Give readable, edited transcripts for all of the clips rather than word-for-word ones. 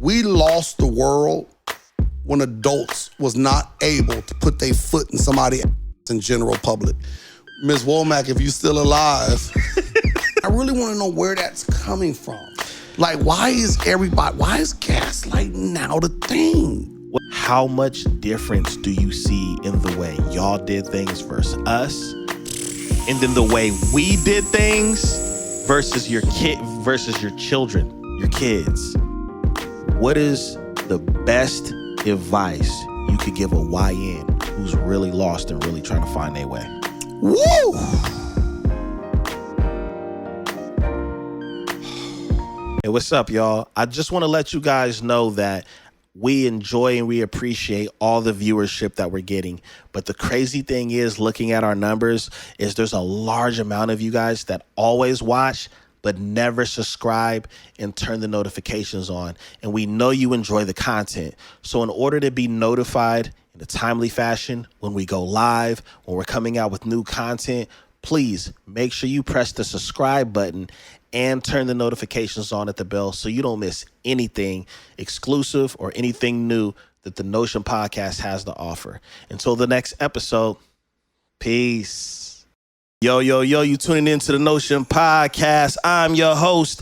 We lost the world when adults was not able to put their foot in somebody's in general public. Ms. Womack, if you still alive, I really want to know where that's coming from. Like, why is gaslighting now the thing? How much difference do you see in the way y'all did things versus us? And then the way we did things versus your children, your kids. What is the best advice you could give a YN who's really lost and really trying to find their way? Woo! Hey, what's up, y'all? I just want to let you guys know that we enjoy and we appreciate all the viewership that we're getting. But the crazy thing is, looking at our numbers, is there's a large amount of you guys that always watch but never subscribe and turn the notifications on. And we know you enjoy the content. So in order to be notified in a timely fashion when we go live, when we're coming out with new content, please make sure you press the subscribe button and turn the notifications on at the bell so you don't miss anything exclusive or anything new that the Notion Podcast has to offer. Until the next episode, peace. Yo, you tuning into the Notion Podcast. I'm your host,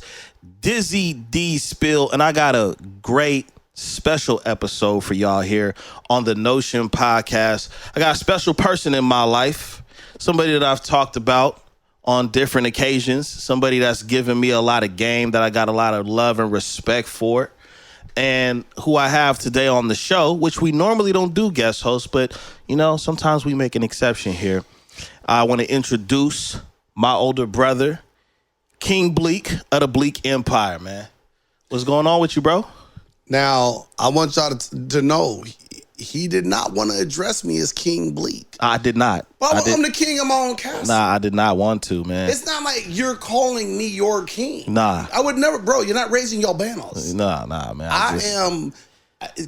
Dizzy Dspill, and I got a great special episode for y'all here on the Notion Podcast. I got a special person in my life, somebody that I've talked about on different occasions, somebody that's given me a lot of game that I got a lot of love and respect for, and who I have today on the show, which we normally don't do guest hosts, but, you know, sometimes we make an exception here. I want to introduce my older brother, King Bleak of the Bleak Empire, man. What's going on with you, bro? Now, I want y'all to know, he did not want to address me as King Bleak. I did not. But I'm the king of my own castle. Nah, I did not want to, man. It's not like you're calling me your king. Nah. I would never, bro, you're not raising your banners. Nah, man. I am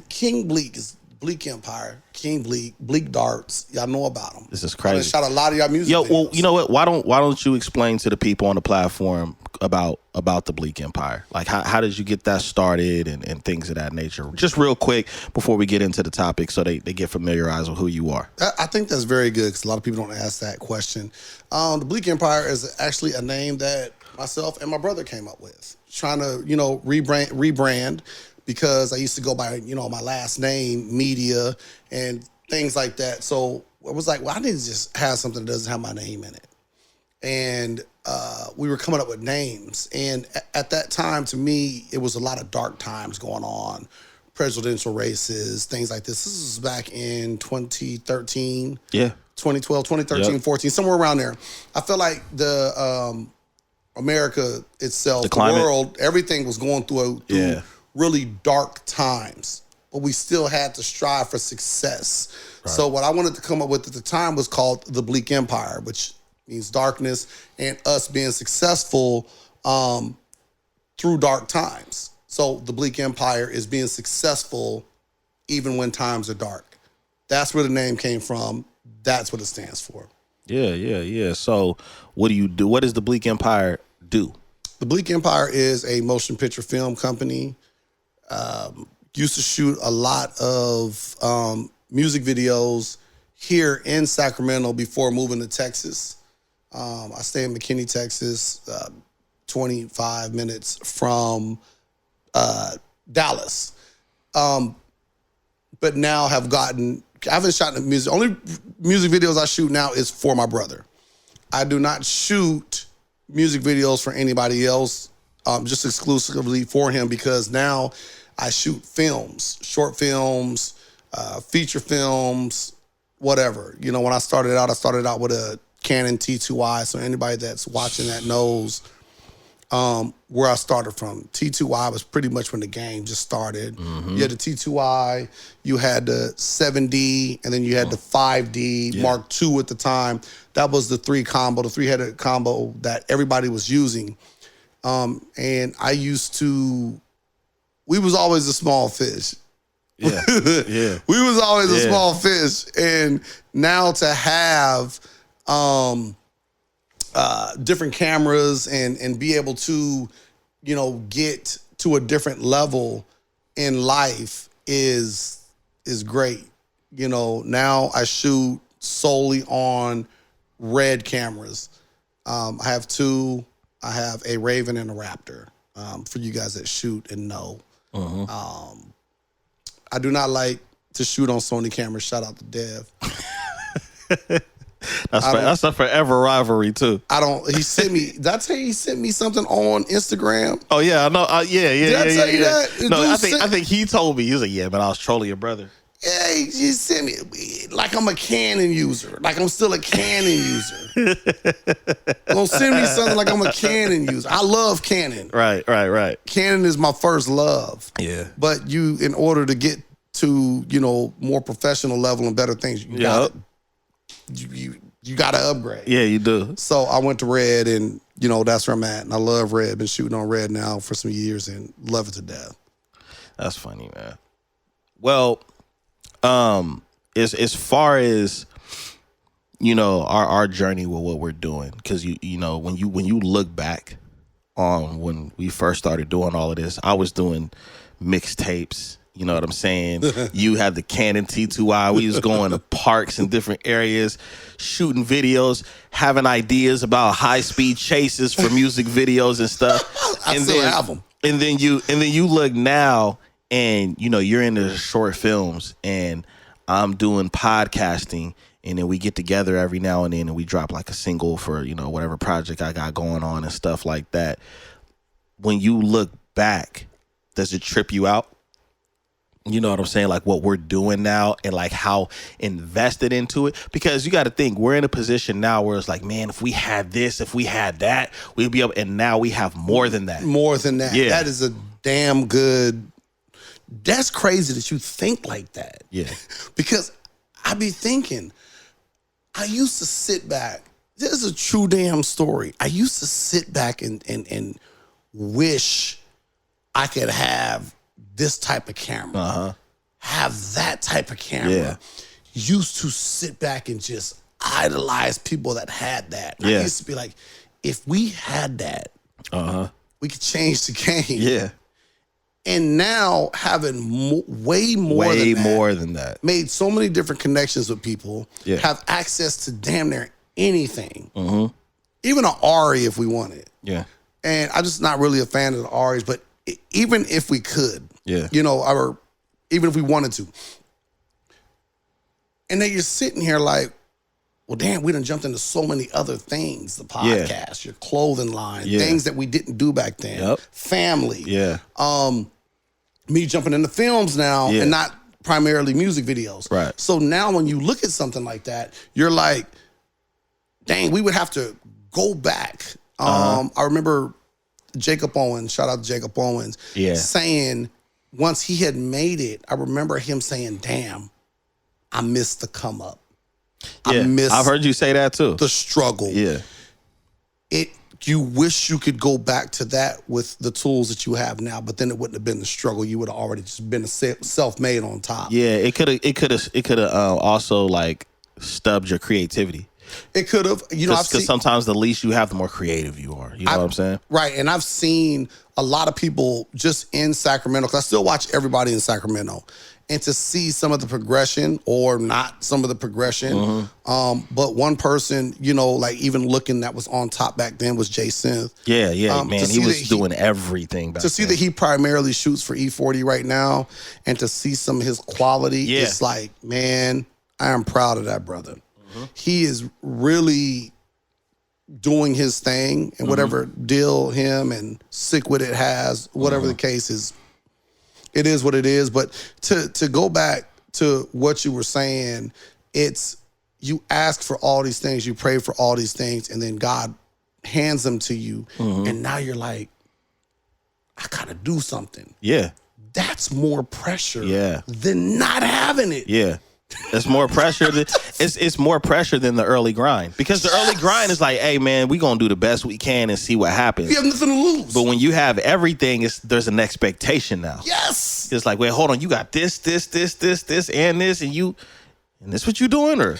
King Bleak is Bleak Empire, King Bleak, Bleak Darts. Y'all know about him. This is crazy. I shot a lot of y'all music videos. Well, you know what? Why don't you explain to the people on the platform about the Bleak Empire? Like, how did you get that started and things of that nature? Just real quick before we get into the topic so they get familiarized with who you are. I think that's very good because a lot of people don't ask that question. The Bleak Empire is actually a name that myself and my brother came up with. Trying to, rebrand because I used to go by, my last name, Media, and things like that. So I was like, well, I need to just have something that doesn't have my name in it. And we were coming up with names. And at that time, to me, it was a lot of dark times going on, presidential races, things like this. This was back in 2013. Yeah. 2012, 2013, 14, somewhere around there. I feel like the America itself, the world, everything was going through really dark times, but we still had to strive for success. Right. So what I wanted to come up with at the time was called the Bleak Empire, which means darkness and us being successful through dark times. So the Bleak Empire is being successful even when times are dark. That's where the name came from. That's what it stands for. Yeah. So what do you do? What does the Bleak Empire do? The Bleak Empire is a motion picture film company. Used to shoot a lot of music videos here in Sacramento before moving to Texas. I stay in McKinney, Texas, 25 minutes from Dallas. But now I haven't shot the music. Only music videos I shoot now is for my brother. I do not shoot music videos for anybody else, just exclusively for him, because now I shoot films, short films, feature films, whatever. When I started out with a Canon T2i, so anybody that's watching that knows where I started from. T2i was pretty much when the game just started. Mm-hmm. You had the T2i, you had the 7D, and then you had the 5D Mark II at the time. That was the three-headed combo that everybody was using. And we was always a small fish. Yeah. We was always a small fish. And now to have different cameras and be able to, get to a different level in life is great. You know, now I shoot solely on Red cameras. I have two. I have a Raven and a Raptor. For you guys that shoot and know. I do not like to shoot on Sony cameras. Shout out to Dev. That's a forever rivalry too. He sent me, did I tell you he sent me something on Instagram? Oh yeah, I know. Did I tell you that? No, I think he told me. He was like, yeah, but I was trolling your brother. Yeah, he sent me like I'm a Canon user. Like I'm still a Canon user. Don't send me something like I'm a Canon user. I love Canon. Right. Canon is my first love. Yeah. But in order to get to, more professional level and better things, you gotta upgrade. Yeah, you do. So I went to Red and, that's where I'm at. And I love Red. Been shooting on Red now for some years and love it to death. That's funny, man. Well, as far as our journey with what we're doing, because when you look back on when we first started doing all of this, I was doing mixtapes. You know what I'm saying? You had the Canon T2i. We was going to parks and different areas, shooting videos, having ideas about high-speed chases for music videos and stuff. I still have them. And then you look now. And, you're into short films and I'm doing podcasting, and then we get together every now and then and we drop like a single for, whatever project I got going on and stuff like that. When you look back, does it trip you out? You know what I'm saying? Like what we're doing now and like how invested into it. Because you got to think, we're in a position now where it's like, man, if we had this, if we had that, we'd be up. And now we have more than that. More than that. Yeah. That is a damn good. That's crazy that you think like that. Yeah. Because I be thinking, I used to sit back. This is a true damn story. I used to sit back and wish I could have this type of camera. Have that type of camera. Yeah. Used to sit back and just idolize people that had that. Yeah. I used to be like, if we had that, we could change the game. Yeah. And now having way more than that, made so many different connections with people, have access to damn near anything, even an Ari if we wanted. Yeah. And I'm just not really a fan of the Aris, but even if we could, or even if we wanted to. And then you're sitting here like, well, damn, we done jumped into so many other things. The podcast, your clothing line, things that we didn't do back then. Family. Yeah. Me jumping into films now and not primarily music videos. Right. So now when you look at something like that, you're like, dang, we would have to go back. I remember Jacob Owens, shout out to Jacob Owens, saying once he had made it, I remember him saying, damn, I missed the come up. Yeah. I've heard you say that too. The struggle. Yeah. You wish you could go back to that with the tools that you have now, but then it wouldn't have been the struggle. You would have already just been self-made on top. Yeah, it could have also like stubbed your creativity. It could have, because sometimes the least you have, the more creative you are. You know what I'm saying? Right, and I've seen a lot of people just in Sacramento, because I still watch everybody in Sacramento, and to see some of the progression or not some of the progression. But one person, like even looking that was on top back then was Jay Synth. Yeah, man. He was doing everything back then. To see that he primarily shoots for E40 right now and to see some of his quality, it's like, man, I am proud of that brother. He is really doing his thing, and whatever deal him and Sick With It has, whatever the case is, it is what it is. But to go back to what you were saying, it's you ask for all these things, you pray for all these things, and then God hands them to you. And now you're like, I gotta do something. Yeah. That's more pressure than not having it. Yeah. It's more pressure than it's more pressure than the early grind, because the early grind is like, hey man, we gonna do the best we can and see what happens. You have nothing to lose. But when you have everything, there's an expectation now. Yes. It's like, wait, hold on, you got this, and this, and this what you doing, or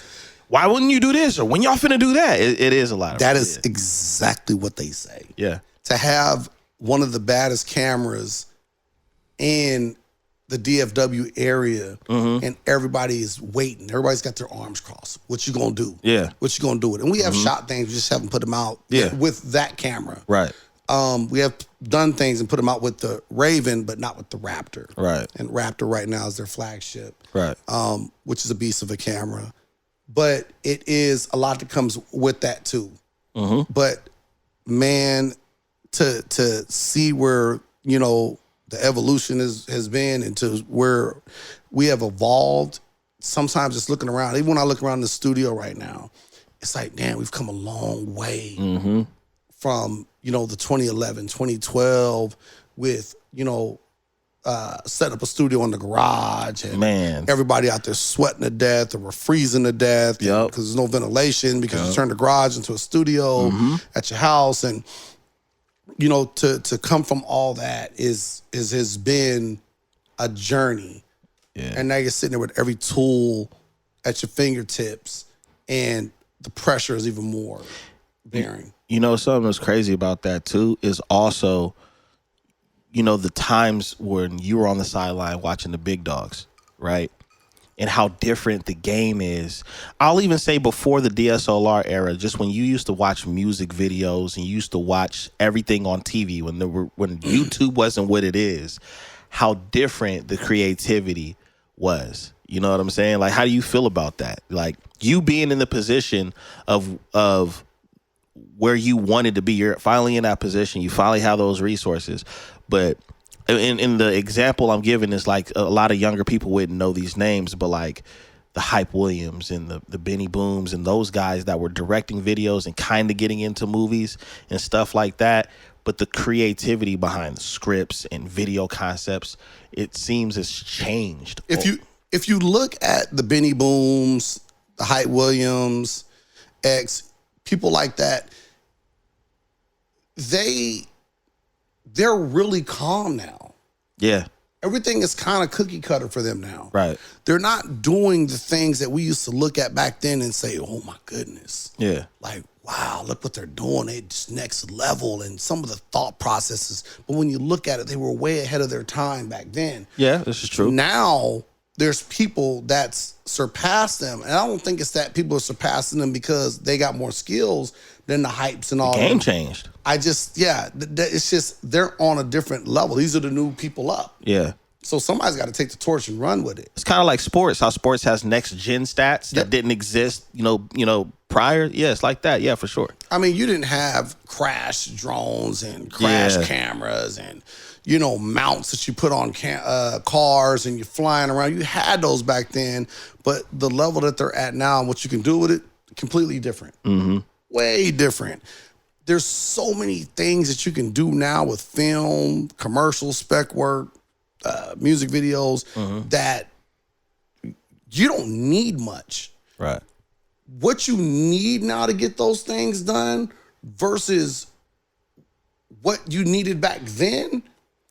why wouldn't you do this, or when y'all finna do that? It is a lot of that is exactly what they say. Yeah. To have one of the baddest cameras in the DFW area, and everybody is waiting. Everybody's got their arms crossed. What you gonna do? Yeah. What you gonna do with it? And we have shot things, we just haven't put them out with that camera. Right. We have done things and put them out with the Raven, but not with the Raptor. Right. And Raptor right now is their flagship. Right. Which is a beast of a camera. But it is a lot that comes with that too. But man, to see where, you know, the evolution has been and to where we have evolved, sometimes just looking around, even when I look around the studio right now, it's like, damn, we've come a long way from, you know, the 2011, 2012 with, you know, setting up a studio in the garage and everybody out there sweating to death or we're freezing to death because there's no ventilation because you turn the garage into a studio at your house. And you know, to come from all that has been a journey. Yeah. And now you're sitting there with every tool at your fingertips and the pressure is even more bearing. You know, something that's crazy about that too is also, you know, the times when you were on the sideline watching the big dogs, right? And how different the game is. I'll even say before the DSLR era, just when you used to watch music videos and you used to watch everything on TV when YouTube wasn't what it is, how different the creativity was. You know what I'm saying? Like, how do you feel about that? Like, you being in the position of where you wanted to be, you're finally in that position. You finally have those resources, but in the example I'm giving is like a lot of younger people wouldn't know these names, but like the Hype Williams and the Benny Booms and those guys that were directing videos and kind of getting into movies and stuff like that. But the creativity behind the scripts and video concepts, it seems has changed. If you look at the Benny Booms, the Hype Williams, people like that, they're really calm now. Yeah. Everything is kind of cookie cutter for them now. Right. They're not doing the things that we used to look at back then and say, oh my goodness. Yeah. Like, wow, look what they're doing. They just next level and some of the thought processes. But when you look at it, they were way ahead of their time back then. Yeah, this is true. Now there's people that's surpassed them. And I don't think it's that people are surpassing them because they got more skills than the Hypes and all that. The game changed. It's just they're on a different level. These are the new people up. Yeah. So somebody's got to take the torch and run with it. It's kind of like sports, how sports has next gen stats that didn't exist, you know, prior. Yeah, it's like that. Yeah, for sure. I mean, you didn't have crash drones and crash cameras and, you know, mounts that you put on cars and you're flying around. You had those back then, but the level that they're at now and what you can do with it, completely different. Way different. There's so many things that you can do now with film, commercial spec work, music videos that you don't need much. Right. What you need now to get those things done versus what you needed back then.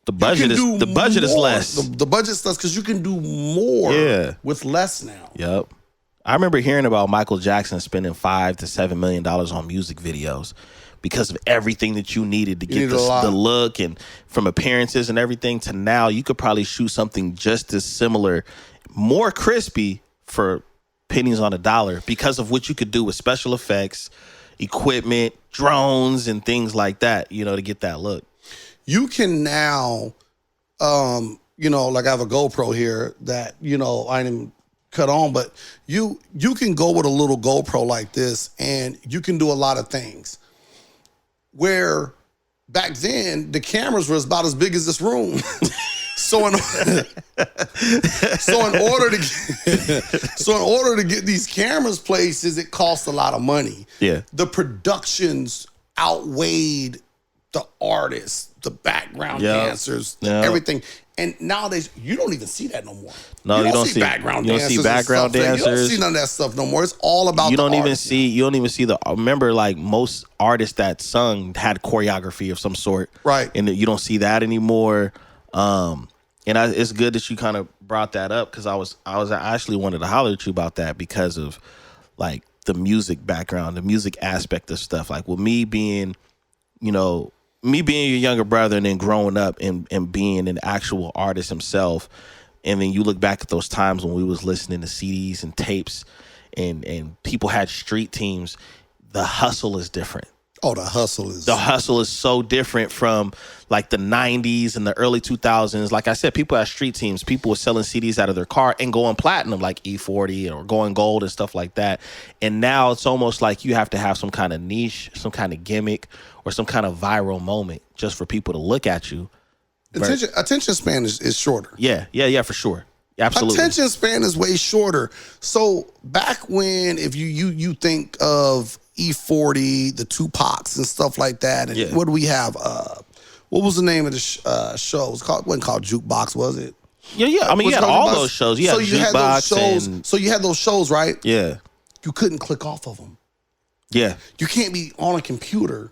The budget is less. The budget's less because you can do more with less now. Yep. I remember hearing about Michael Jackson spending $5 to $7 million on music videos because of everything that you needed to get the look and from appearances and everything to now you could probably shoot something just as similar, more crispy for pennies on a dollar because of what you could do with special effects, equipment, drones, and things like that, you know, to get that look. You can now, you know, like I have a GoPro here that, you know, I didn't cut on, but you can go with a little GoPro like this and you can do a lot of things. Where back then the cameras were about as big as this room. So in order to get these cameras places, it costs a lot of money. Yeah. The productions outweighed the artists, the background dancers, everything. And nowadays, you don't even see that no more. No, you don't see background dancers. You don't see background dancers. You don't see none of that stuff no more. It's all about you don't even see the. Remember, like most artists that sung had choreography of some sort, right? And you don't see that anymore. It's good that you kind of brought that up because I actually wanted to holler at you about that because of like the music background, the music aspect of stuff. Like with me being, you know. Me being your younger brother and then growing up and being an actual artist himself, And then you look back at those times when we was listening to CDs and tapes and people had street teams. The hustle is different. Oh, the hustle is so different from like the 90s and the early 2000s. Like I said, people had street teams. People were selling CDs out of their car and going platinum, like E40 or going gold and stuff like that. And now it's almost like you have to have some kind of niche, some kind of gimmick, or some kind of viral moment just for people to look at you. Attention span is shorter. Yeah, for sure. Absolutely. Attention span is way shorter. So back when, if you think of E40, the Tupacs and stuff like that, and what do we have? What was the name of the show? It wasn't called Jukebox, was it? Yeah. I mean, you had all those shows. So you had those shows. So you had those shows, right? Yeah. You couldn't click off of them. Yeah. You can't be on a computer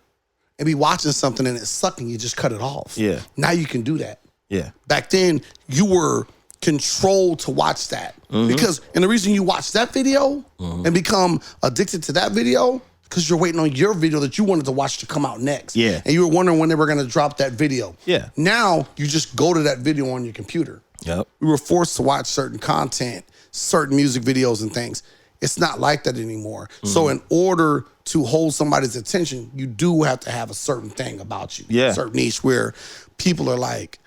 and be watching something and it's sucking. You just cut it off. Yeah. Now you can do that. Yeah. Back then, you were controlled to watch that because, and the reason you watch that video and become addicted to that video, because you're waiting on your video that you wanted to watch to come out next. Yeah. And you were wondering when they were going to drop that video. Yeah. Now you just go to that video on your computer. Yep. We were forced to watch certain content, certain music videos and things. It's not like that anymore. So in order to hold somebody's attention, you do have to have a certain thing about you. Yeah. A certain niche where people are like,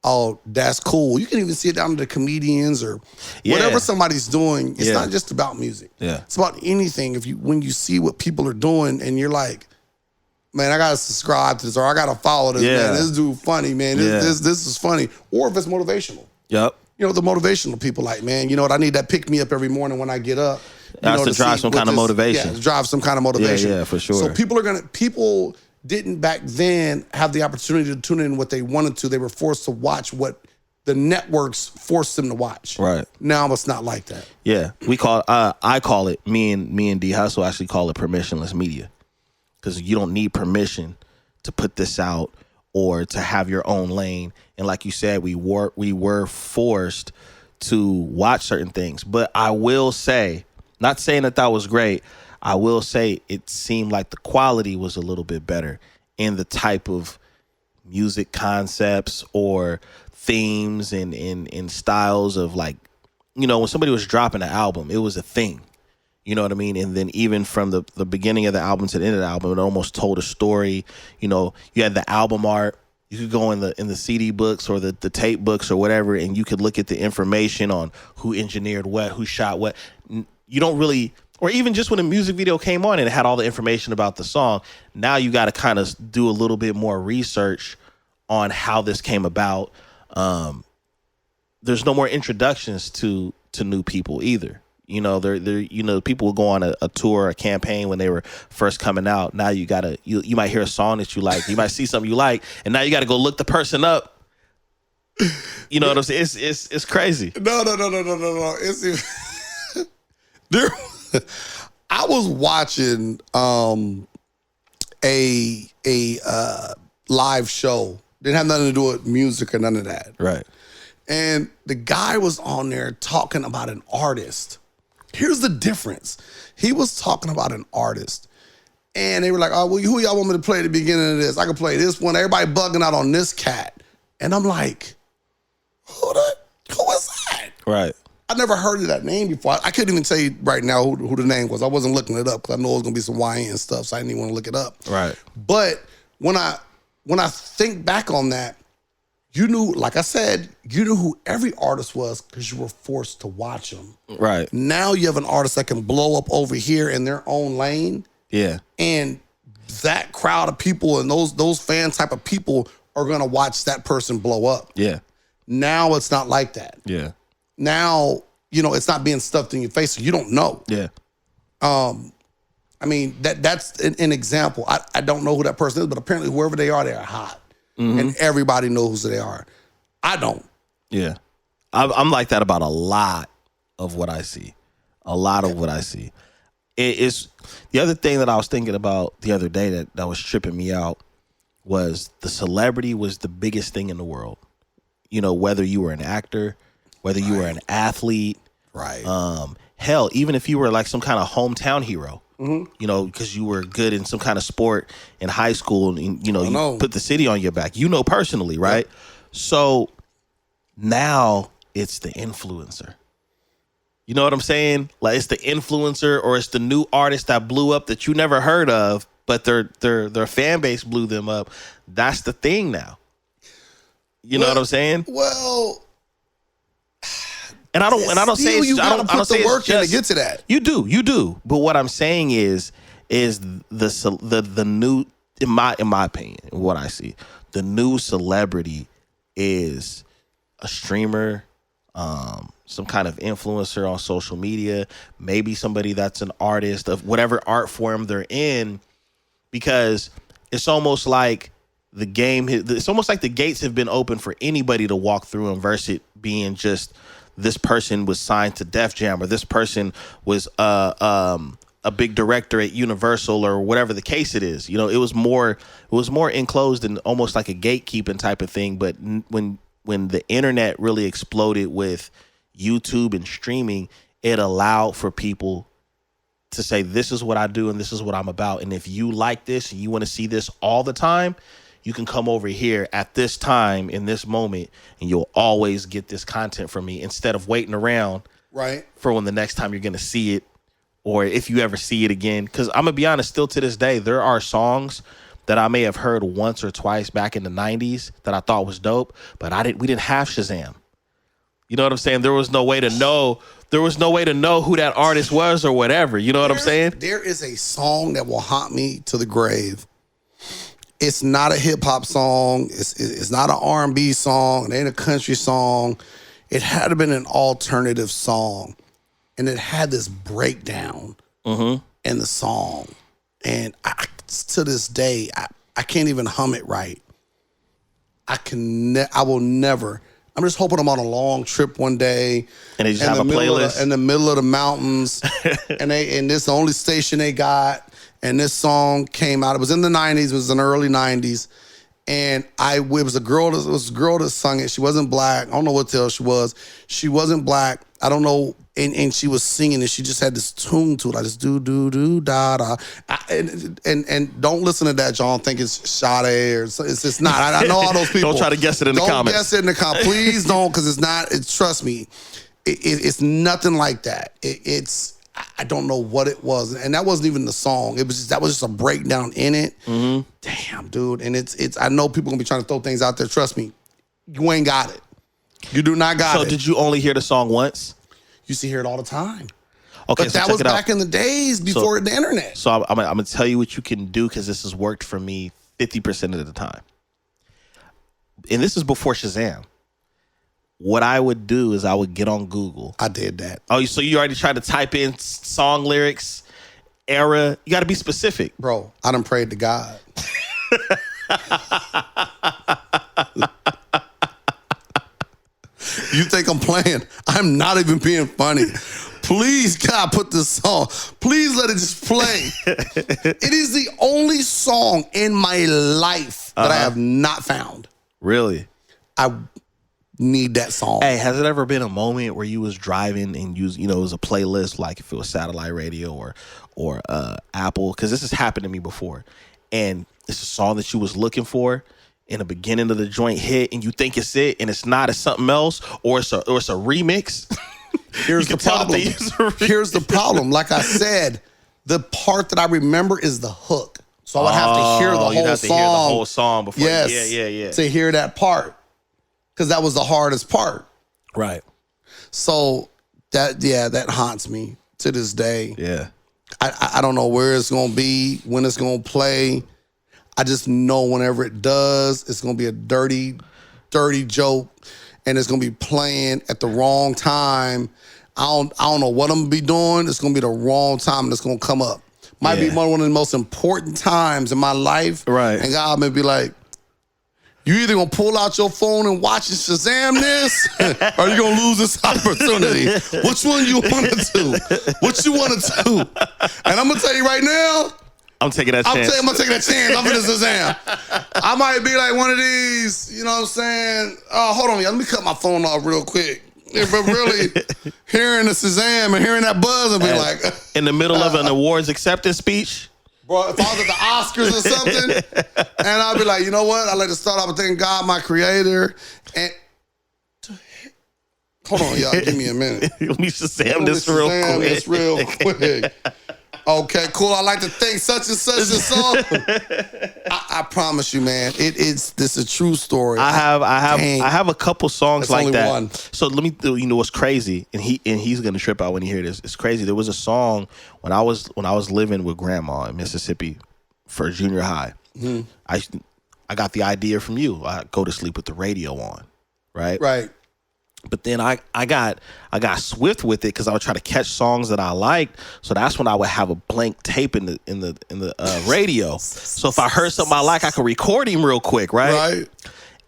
oh, that's cool. You can even see it down to the comedians or whatever somebody's doing. It's not just about music. Yeah. It's about anything. When you see what people are doing and you're like, man, I gotta subscribe to this or I gotta follow this, man. This dude funny, man. This is funny. Or if it's motivational. Yep. You know, the motivational people like, man, you know what? I need that pick me up every morning when I get up. That's to drive some kind of motivation. Yeah, to drive some kind of motivation. Yeah, for sure. So people didn't back then have the opportunity to tune in what they wanted to. They were forced to watch what the networks forced them to watch. Right. Now it's not like that. Yeah. I call it, me and D Hustle actually call it permissionless media. Because you don't need permission to put this out or to have your own lane. And like you said, we were forced to watch certain things. But I will say, not saying that was great, I will say it seemed like the quality was a little bit better in the type of music concepts or themes and styles of, like, you know, when somebody was dropping an album, it was a thing. You know what I mean? And then even from the beginning of the album to the end of the album, it almost told a story. You know, you had the album art. You could go in the CD books or the tape books or whatever, and you could look at the information on who engineered what, who shot what. You don't really, or even just when a music video came on and it had all the information about the song, now you got to kind of do a little bit more research on how this came about. There's no more introductions to new people either. You know, people will go on a tour, a campaign when they were first coming out. Now you gotta, you might hear a song that you like, you might see something you like, and now you got to go look the person up. You know what I'm saying? It's crazy. No. I was watching a live show. Didn't have nothing to do with music or none of that. Right. And the guy was on there talking about an artist. Here's the difference. He was talking about an artist. And they were like, oh, well, who y'all want me to play at the beginning of this? I can play this one. Everybody bugging out on this cat. And I'm like, who is that? Right. I never heard of that name before. I couldn't even tell you right now who the name was. I wasn't looking it up because I know it was going to be some YN stuff, so I didn't even want to look it up. Right. But when I think back on that, you knew, like I said, you knew who every artist was because you were forced to watch them. Right. Now you have an artist that can blow up over here in their own lane. Yeah. And that crowd of people and those fan type of people are going to watch that person blow up. Yeah. Now it's not like that. Yeah. Now, you know, it's not being stuffed in your face, so you don't know. Yeah. I mean, that's an example. I don't know who that person is, but apparently whoever they are hot. Mm-hmm. And everybody knows who they are. I don't. Yeah. I'm like that about a lot of what I see. A lot of what I see. It's the other thing that I was thinking about the other day that was tripping me out was the celebrity was the biggest thing in the world. You know, whether you were an actor, whether you were an athlete, right? Hell, even if you were like some kind of hometown hero, you know, because you were good in some kind of sport in high school, and you know, you put the city on your back. You know personally, right? Yep. So now it's the influencer. You know what I'm saying? Like it's the influencer or it's the new artist that blew up that you never heard of, but their fan base blew them up. That's the thing now. You know what I'm saying? Well, and I don't say it's, you I gotta don't put say the it's work in to just, get to that. You do. But what I'm saying is the new, in my opinion, what I see, the new celebrity is a streamer, some kind of influencer on social media, maybe somebody that's an artist of whatever art form they're in, because it's almost like it's almost like the gates have been open for anybody to walk through, and versus it being just this person was signed to Def Jam or this person was a big director at Universal or whatever the case it is. You know, it was more enclosed and almost like a gatekeeping type of thing. But when the internet really exploded with YouTube and streaming, it allowed for people to say, this is what I do and this is what I'm about. And if you like this and you want to see this all the time, you can come over here at this time in this moment and you'll always get this content from me instead of waiting around for when the next time you're going to see it, or if you ever see it again. Because I'm going to be honest, still to this day, there are songs that I may have heard once or twice back in the 90s that I thought was dope, but we didn't have Shazam. You know what I'm saying? There was no way to know who that artist was or whatever. You know what I'm saying? There is a song that will haunt me to the grave. It's not a hip hop song. It's not an R&B song. It ain't a country song. It had to have been an alternative song. And it had this breakdown in the song. And to this day, I can't even hum it right. I will never. I'm just hoping I'm on a long trip one day. And they just have a playlist. In the middle of the mountains. and this is the only station they got. And this song came out. It was in the 90s. It was in the early 90s. And it was a girl that sung it. She wasn't black. I don't know what the hell she was. She wasn't black. I don't know. And she was singing, and she just had this tune to it. I just do da da. And don't listen to that, y'all. Think it's Sade or it's not. I know all those people. Don't try to guess it in the comments. Don't guess it in the comments. Please don't, because it's not. Trust me, it's nothing like that. I don't know what it was, and that wasn't even the song. That was just a breakdown in it. Mm-hmm. Damn, dude. And it's. I know people gonna be trying to throw things out there. Trust me, you ain't got it. You do not got it. So did you only hear the song once? Used to hear it all the time. Okay, but so that was back in the days before the internet. So I'm gonna tell you what you can do, because this has worked for me 50% of the time. And this is before Shazam. What I would do is I would get on Google. I did that. Oh, so you already tried to type in song lyrics, era? You got to be specific. Bro, I done prayed to God. You think I'm playing? I'm not even being funny. Please, God, put this song. Please let it just play. It is the only song in my life that I have not found. Really? I need that song. Hey, has it ever been a moment where you was driving and it was a playlist, like if it was satellite radio or Apple? Because this has happened to me before. And it's a song that you was looking for, in the beginning of the joint hit, and you think it's it, and it's not. It's something else, or it's a remix. Here's the problem. Here's the problem. Like I said, the part that I remember is the hook. So I would have to hear the whole you'd have to song. Hear the whole song before. Yes. Yeah. To hear that part, because that was the hardest part. Right. So that haunts me to this day. Yeah. I don't know where it's gonna be, when it's gonna play. I just know whenever it does, it's gonna be a dirty joke, and it's gonna be playing at the wrong time. I don't know what I'm gonna be doing. It's gonna be the wrong time, and it's gonna come up. Might be one of the most important times in my life. Right. And God may be like, you either gonna pull out your phone and watch and Shazam this, or you gonna lose this opportunity. Which one you wanna do? What you wanna do? And I'm gonna tell you right now, I'm taking that chance. I'm gonna take that chance. I'm gonna Shazam. I might be like one of these, you know what I'm saying? Oh, hold on, let me cut my phone off real quick. Yeah, but really, hearing the Shazam and hearing that buzz and be like... in the middle of an awards acceptance speech? Bro, if I was at the Oscars or something, and I'd be like, you know what? I'd like to start off with thanking God, my creator. And Hold on, y'all. Give me a minute. Let me Shazam this real quick. This real quick. Okay, cool. I like to think such and such a song. I promise you, man. This is a true story. I have a couple songs like only that. one. So let me do. You know what's crazy, and he's gonna trip out when he hear this. It's crazy. There was a song when I was living with grandma in Mississippi for junior high. Mm-hmm. I got the idea from you. I go to sleep with the radio on, right? Right. But then I got swift with it because I would try to catch songs that I liked. So that's when I would have a blank tape in the radio. So if I heard something I like, I could record him real quick, right? Right.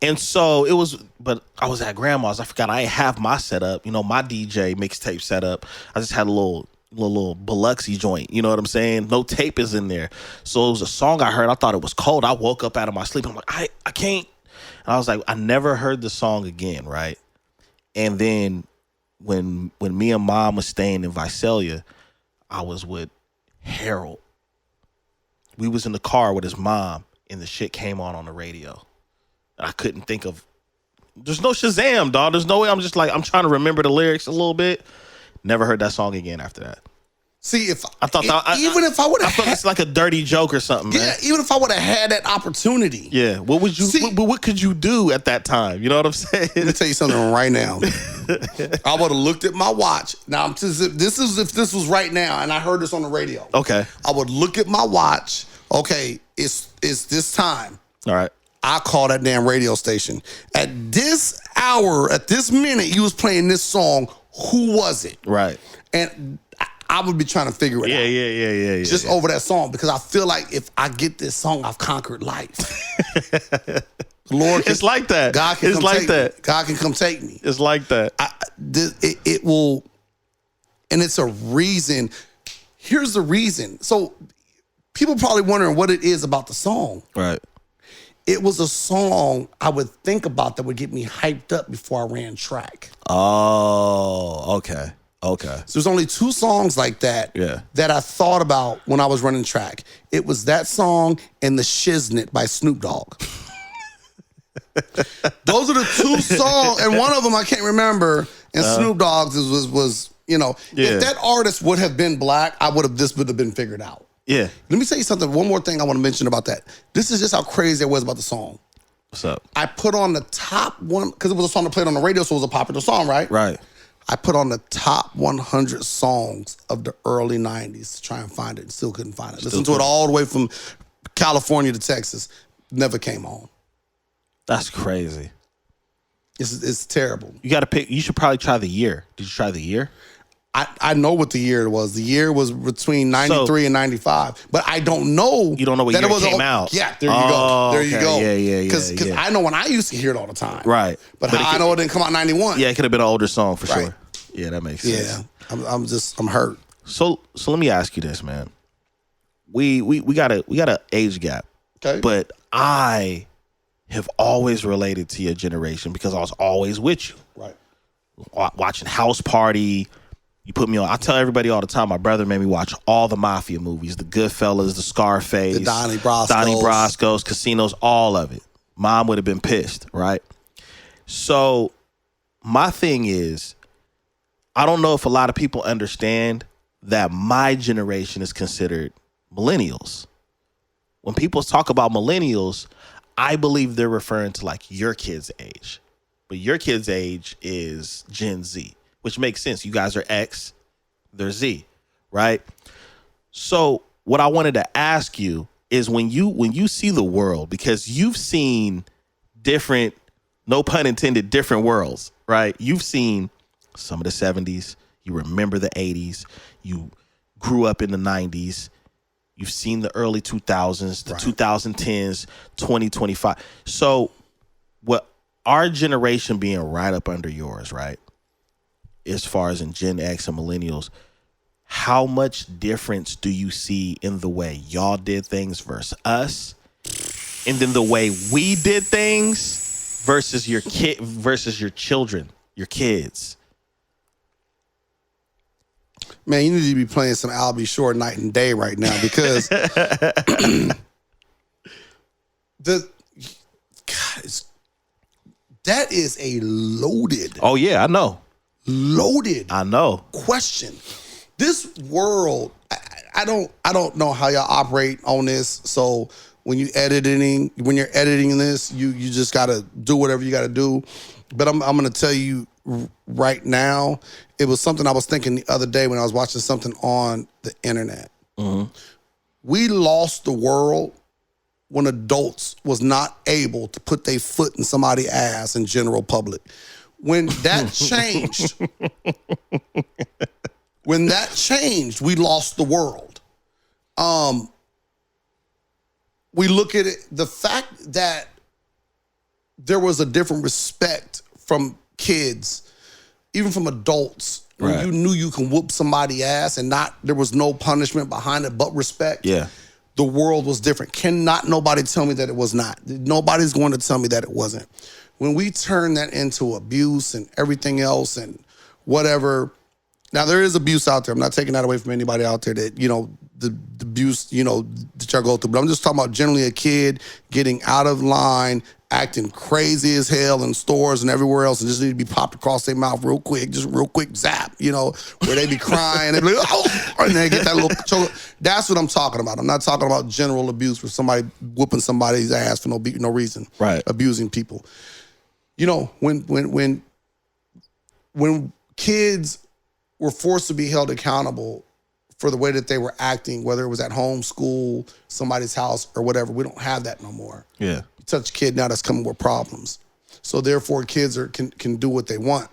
And so it was, but I was at grandma's. I forgot I ain't have my setup, my DJ mixtape setup. I just had a little Biloxi joint. You know what I'm saying? No tape is in there. So it was a song I heard. I thought it was cold. I woke up out of my sleep. I'm like, I can't. And I was like, I never heard the song again, right? And then when me and mom was staying in Visalia, I was with Harold. We was in the car with his mom, and the shit came on the radio. And I couldn't think of. There's no Shazam, dog. There's no way. I'm just like, I'm trying to remember the lyrics a little bit. Never heard that song again after that. See, if I thought if I would have, I felt it's like a dirty joke or something. Yeah, man. even if I would have had that opportunity. Yeah, what would you? What could you do at that time? You know what I'm saying? Let me tell you something right now. I would have looked at my watch. Now, if this was right now, and I heard this on the radio. Okay. I would look at my watch. Okay, it's this time. All right. I call that damn radio station. At this hour, at this minute, you was playing this song. Who was it? Right. And I would be trying to figure it out. Yeah. Just over that song, because I feel like if I get this song, I've conquered life. Lord, it's like that. God can it's come like take that. Me. God can come take me. It's like that. It will, and it's a reason. Here's the reason. So people probably wondering what it is about the song. Right. It was a song I would think about that would get me hyped up before I ran track. Oh, okay. Okay. So there's only two songs like that that I thought about when I was running track. It was that song and The Shiznit by Snoop Dogg. Those are the two songs, and one of them I can't remember. And Snoop Dogg's was if that artist would have been black, this would have been figured out. Yeah. Let me tell you something. One more thing I want to mention about that. This is just how crazy I was about the song. What's up? I put on the top one, because it was a song that played on the radio, so it was a popular song, right? Right. I put on the top 100 songs of the early 90s to try and find it, and still couldn't find it. Listened to it all the way from California to Texas. Never came on. That's crazy. It's terrible. You got to pick. You should probably try the year. Did you try the year? I know what the year was. The year was between 93 and 95. But I don't know. You don't know what year it came out. Yeah, there you go. There you go. Yeah. Because I know when I used to hear it all the time. Right. But how I know it didn't come out in 91. Yeah, it could have been an older song for sure. Yeah, that makes sense. Yeah, I'm hurt. So let me ask you this, man. We got a age gap. Okay. But I have always related to your generation because I was always with you. Right. Watching House Party. You put me on. I tell everybody all the time, my brother made me watch all the mafia movies, the Goodfellas, the Scarface, the Donnie Brasco's, Casinos, all of it. Mom would have been pissed, right? So my thing is, I don't know if a lot of people understand that my generation is considered millennials. When people talk about millennials, I believe they're referring to like your kid's age. But your kid's age is Gen Z. Which makes sense. You guys are X, they're Z, right? So what I wanted to ask you is when you see the world, because you've seen different, no pun intended, different worlds, right? You've seen some of the 70s, you remember the 80s, you grew up in the 90s, you've seen the early 2000s, the 2010s, 2025. So what our generation being right up under yours, right? As far as in Gen X and millennials, how much difference do you see in the way y'all did things versus us, and then the way we did things versus your children, your kids? Man, you need to be playing some I'll Be Short Night and Day right now, because that is a loaded. Oh yeah, I know. loaded. I know. Question. This world, I don't know how y'all operate on this. So when you're editing this, you just gotta do whatever you gotta do. But I'm gonna tell you right now, it was something I was thinking the other day when I was watching something on the internet. Mm-hmm. We lost the world when adults was not able to put their foot in somebody's ass in general public. When that changed, we lost the world. We look at it, the fact that there was a different respect from kids, even from adults, when you knew you can whoop somebody's ass and there was no punishment behind it but respect. Yeah. The world was different. Cannot nobody tell me that it was not. Nobody's going to tell me that it wasn't. When we turn that into abuse and everything else and whatever, now there is abuse out there. I'm not taking that away from anybody out there that, the abuse, that y'all go through. But I'm just talking about generally a kid getting out of line, acting crazy as hell in stores and everywhere else, and just need to be popped across their mouth real quick, zap, where they be crying, and they be like, oh, and they get that little choke. That's what I'm talking about. I'm not talking about general abuse where somebody whooping somebody's ass for no reason, right? Abusing people. When kids were forced to be held accountable for the way that they were acting, whether it was at home, school, somebody's house, or whatever, we don't have that no more. Yeah. You touch a kid now, that's coming with problems. So therefore, kids can do what they want.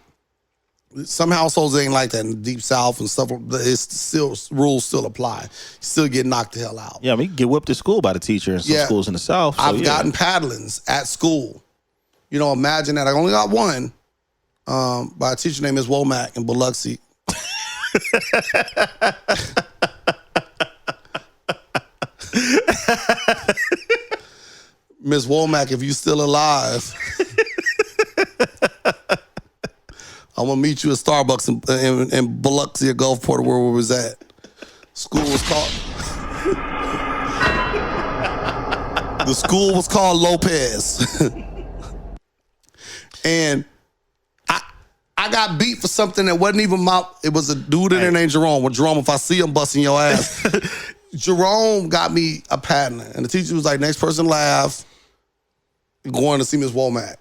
Some households ain't like that in the Deep South and stuff. Rules still apply. You still get knocked the hell out. Yeah, I mean, you get whipped at school by the teacher in some schools in the South. So I've gotten paddlings at school. Imagine that. I only got one by a teacher named Ms. Womack in Biloxi. Ms. Womack, if you still alive, I'm gonna meet you at Starbucks in Biloxi or Gulfport, where we was at. School was called. The school was called Lopez, and I got beat for something that wasn't even it was a dude in there named Jerome. Well, Jerome, if I see him busting your ass. Jerome got me a paddling. And the teacher was like, next person laugh, going to see Ms. Womack.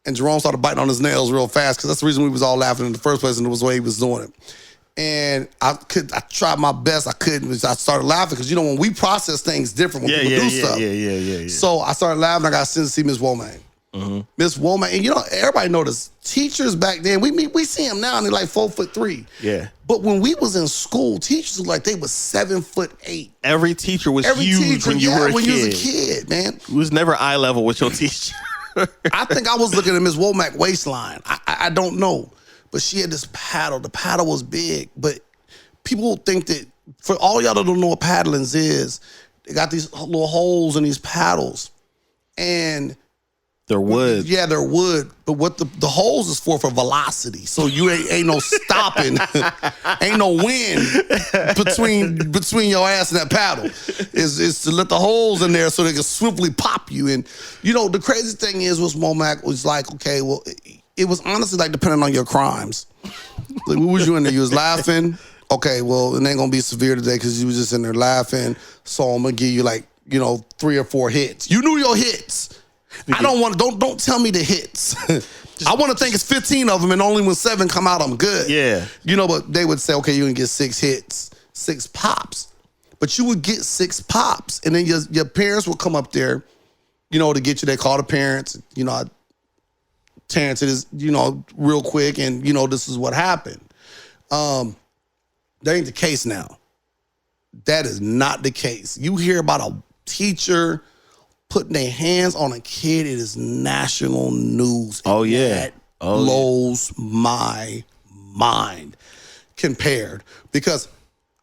And Jerome started biting on his nails real fast because that's the reason we was all laughing in the first place, and it was the way he was doing it. And I tried my best. I couldn't. I started laughing because, when we process things different when people do stuff. Yeah. So I started laughing. I got sent to see Ms. Womack. Miss Womack, and everybody noticed teachers back then. We see them now and they're like 4'3". Yeah. But when we was in school, teachers looked like they was 7'8". Every teacher was huge when you were a kid. When you was a kid, man. It was never eye level with your teacher. I think I was looking at Miss Womack waistline. I don't know, but she had this paddle. The paddle was big, but people think that for all y'all that don't know what paddlings is, they got these little holes in these paddles, and they're wood. Yeah, they're wood. But what the holes is for velocity. So you ain't no stopping. Ain't no wind between your ass and that paddle. Is to let the holes in there so they can swiftly pop you. And the crazy thing was Womack was like, okay, well, it was honestly like depending on your crimes. Like, what was you in there? You was laughing. Okay, well, it ain't gonna be severe today because you was just in there laughing. So I'm gonna give you 3 or 4 hits. You knew your hits. I don't tell me the hits. I want to think it's 15 of them, and only when 7 come out, I'm good. Yeah. But they would say, okay, you can get 6 hits, 6 pops. But you would get 6 pops, and then your parents would come up there, to get you. They call the parents, Terrence, it is, real quick, and, this is what happened. That ain't the case now. That is not the case. You hear about a teacher putting their hands on a kid, it is national news. Oh, yeah. That blows my mind compared. Because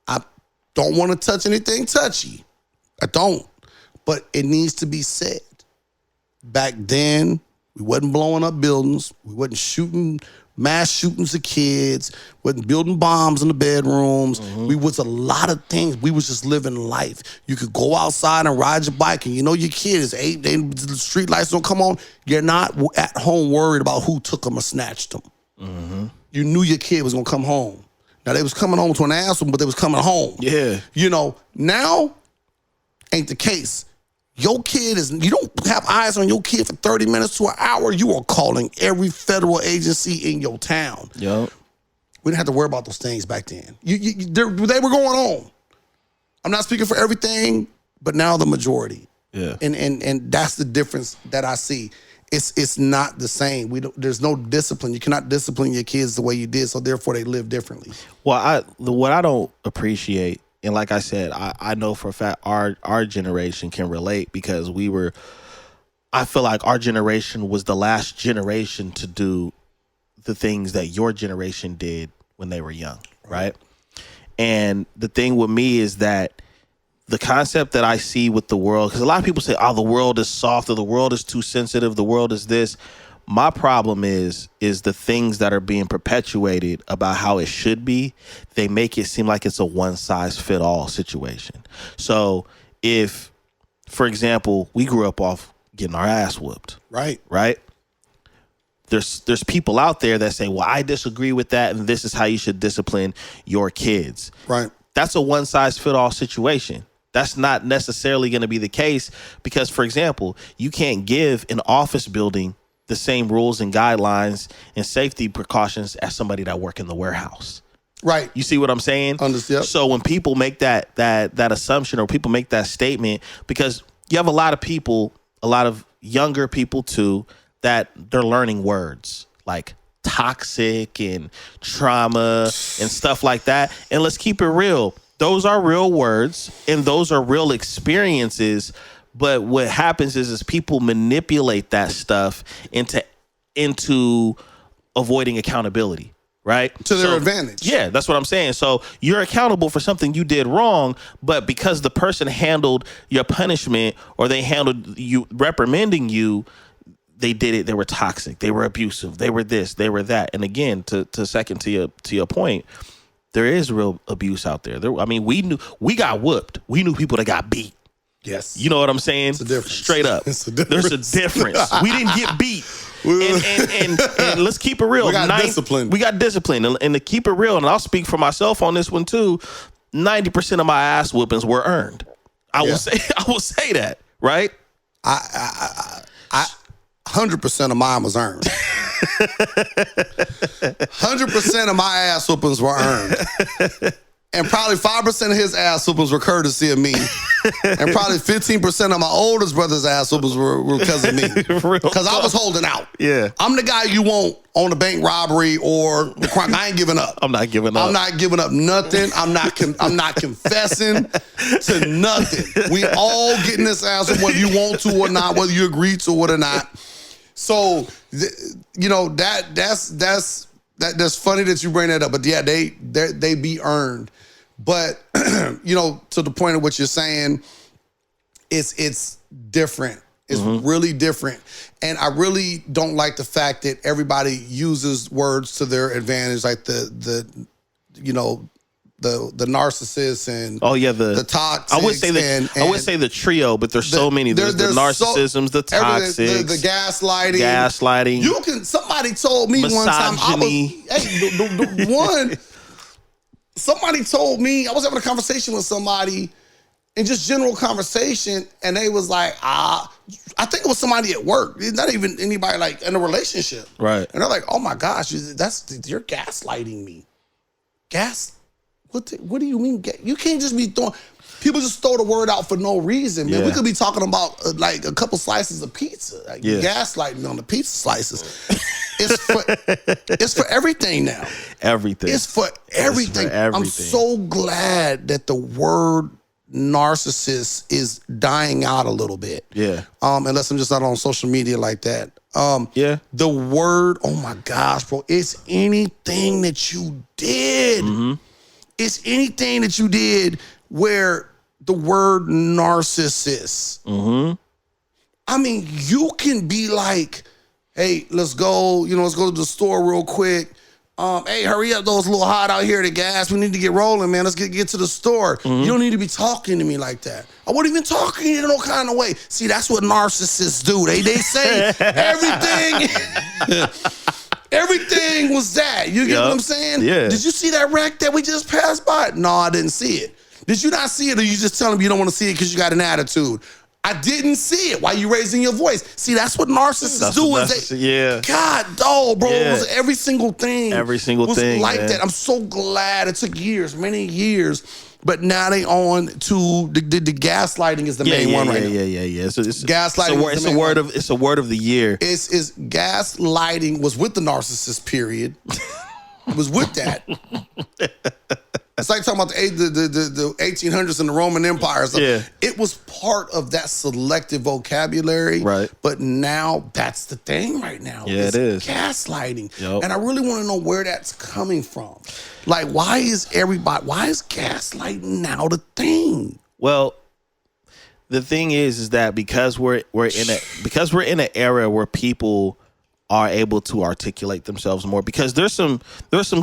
I don't want to touch anything touchy. I don't. But it needs to be said. Back then, we wasn't blowing up buildings. We wasn't shooting mass shootings of kids, wasn't building bombs in the bedrooms. We was a lot of things. We was just living life. You could go outside and ride your bike, and your kid is 8, the street lights don't come on. You're not at home worried about who took them or snatched them. you knew your kid was gonna come home. Now they was coming home to an asshole, but they was coming home. Yeah. You know, now ain't the case. Your kid is, you don't have eyes on your kid for 30 minutes to an hour. You are calling every federal agency in your town. Yep. We didn't have to worry about those things back then. They were going on. I'm not speaking for everything, but now the majority. Yeah. And that's the difference that I see. It's not the same. There's no discipline. You cannot discipline your kids the way you did, so therefore they live differently. Well, what I don't appreciate, and like I said, I know for a fact our generation can relate because I feel like our generation was the last generation to do the things that your generation did when they were young, right? And the thing with me is that the concept that I see with the world, because a lot of people say, oh, the world is soft, or the world is too sensitive, the world is this. My problem is the things that are being perpetuated about how it should be. They make it seem like it's a one-size-fit-all situation. So if, for example, we grew up off getting our ass whooped. Right. There's people out there that say, well, I disagree with that, and this is how you should discipline your kids. Right. That's a one-size-fit-all situation. That's not necessarily going to be the case because, for example, you can't give an office building the same rules and guidelines and safety precautions as somebody that work in the warehouse. Right. You see what I'm saying? Understood. So when people make that assumption or people make that statement, because you have a lot of people, a lot of younger people too, that they're learning words like toxic and trauma and stuff like that. And let's keep it real. Those are real words and those are real experiences. But what happens is people manipulate that stuff into avoiding accountability, right? To their advantage. Yeah, that's what I'm saying. So you're accountable for something you did wrong, but because the person handled your punishment or they handled you reprimanding you, they did it. They were toxic. They were abusive. They were this. They were that. And again, to your point, there is real abuse out there. We got whooped. We knew people that got beat. Yes. You know what I'm saying? It's a difference. Straight up. It's a difference. There's a difference. We didn't get beat. And let's keep it real. We got discipline. We got discipline. And to keep it real, and I'll speak for myself on this one too, 90% of my ass whoopings were earned. I will say that, right? I 100% of mine was earned. 100% of my ass whoopings were earned. And probably 5% of his ass whoopings were courtesy of me. And probably 15% of my oldest brother's ass whoopings were because of me. Because I was holding out. Yeah. I'm the guy you want on a bank robbery or the crime. I ain't giving up. I'm not giving up. I'm not giving up nothing. I'm not confessing to nothing. We all getting this ass whether you want to or not, whether you agree to it or not. So, that's funny that you bring that up. But yeah, they be earned. But to the point of what you're saying, it's different. It's really different. And I really don't like the fact that everybody uses words to their advantage, like the narcissists and the toxics. I would say the trio, but there's so many. There's the narcissisms, the toxics, the gaslighting. Somebody told me misogyny. one time. Somebody told me I was having a conversation with somebody, in just general conversation, and they was like, I think it was somebody at work. It's not even anybody like in a relationship, right? And they're like, oh my gosh, you're gaslighting me. What do you mean? You can't just be throwing. People just throw the word out for no reason, man. Yeah. We could be talking about like a couple slices of pizza. Like gaslighting me on the pizza slices. It's for everything now. Everything. It's for everything. I'm so glad that the word narcissist is dying out a little bit. Yeah. Unless I'm just not on social media like that. The word, oh my gosh, bro, it's anything that you did. Mm-hmm. It's anything that you did where the word narcissist. Mm-hmm. I mean, you can be like, hey, let's go to the store real quick. Hey, hurry up, though, it's a little hot out here, the gas. We need to get rolling, man. Let's get to the store. Mm-hmm. You don't need to be talking to me like that. I wasn't even talking to you in no kind of way. See, that's what narcissists do. They say everything. Everything was that. You get what I'm saying? Yeah. Did you see that wreck that we just passed by? No, I didn't see it. Did you not see it, or you just telling me you don't want to see it because you got an attitude? I didn't see it. Why you raising your voice? See, that's what narcissists do. Yeah. God, dog, bro. Yeah. It was every single thing. Every single was thing like man. that. I'm so glad it took years, many years. But now they on to the gaslighting is the main one right now. Yeah. It's Gaslighting. It's a word of the year. It's gaslighting was with the narcissist period. It was with that. It's like talking about the 1800s and the Roman Empire. So Yeah. it was part of that selective vocabulary. Right. But now that's the thing right now. Yeah, it is. Gaslighting. Yep. And I really want to know where that's coming from. Like, why is gaslighting now the thing? Well, the thing is that because we're in an era where people are able to articulate themselves more, because there's some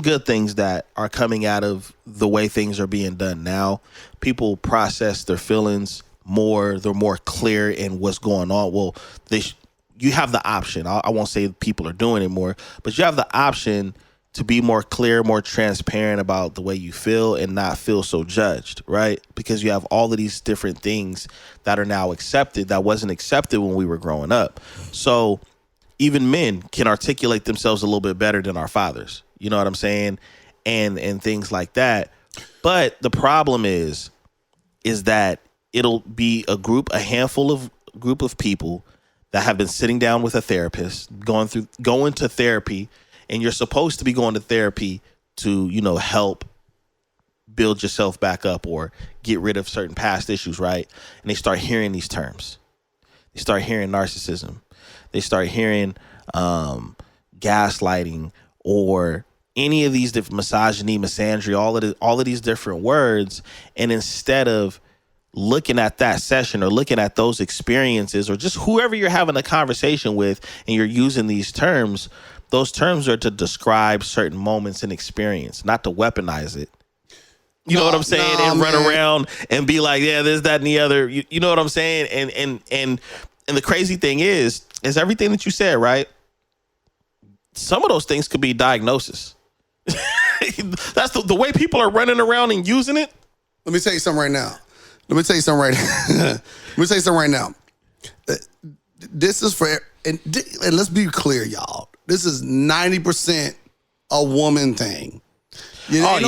good things that are coming out of the way things are being done now. People process their feelings more. They're more clear in what's going on. Well, you have the option. I won't say people are doing it more, but you have the option to be more clear, more transparent about the way you feel and not feel so judged, right? Because you have all of these different things that are now accepted that wasn't accepted when we were growing up. So even men can articulate themselves a little bit better than our fathers. You know what I'm saying? And things like that. But the problem is that it'll be a handful of people that have been sitting down with a therapist, going to therapy, and you're supposed to be going to therapy to, help build yourself back up or get rid of certain past issues, right? And they start hearing these terms. They start hearing narcissism. They start hearing gaslighting or any of these different misogyny, misandry, all of these different words. And instead of looking at that session or looking at those experiences or just whoever you're having a conversation with and you're using these terms, those terms are to describe certain moments and experience, not to weaponize it. You know what I'm saying? And run around and be like, yeah, there's that and the other. You know what I'm saying? And the crazy thing is everything that you said, right? Some of those things could be diagnosis. That's the way people are running around and using it. Let me tell you something right now. This is for, and let's be clear, y'all. This is 90% a woman thing. Yeah. I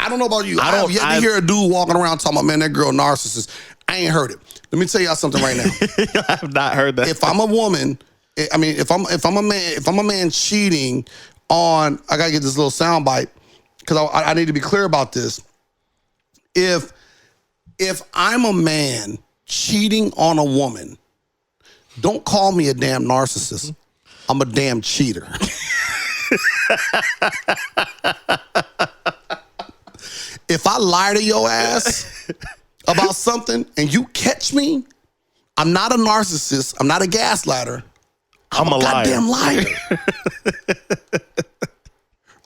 don't know about you. I have yet to hear a dude walking around talking about, man, that girl narcissist. I ain't heard it. Let me tell y'all something right now. I have not heard that. If I'm a woman, if I'm a man cheating on, I gotta get this little sound bite because I need to be clear about this. If I'm a man cheating on a woman, don't call me a damn narcissist. I'm a damn cheater. If I lie to your ass about something and you catch me, I'm not a narcissist. I'm not a gaslighter. I'm a goddamn liar.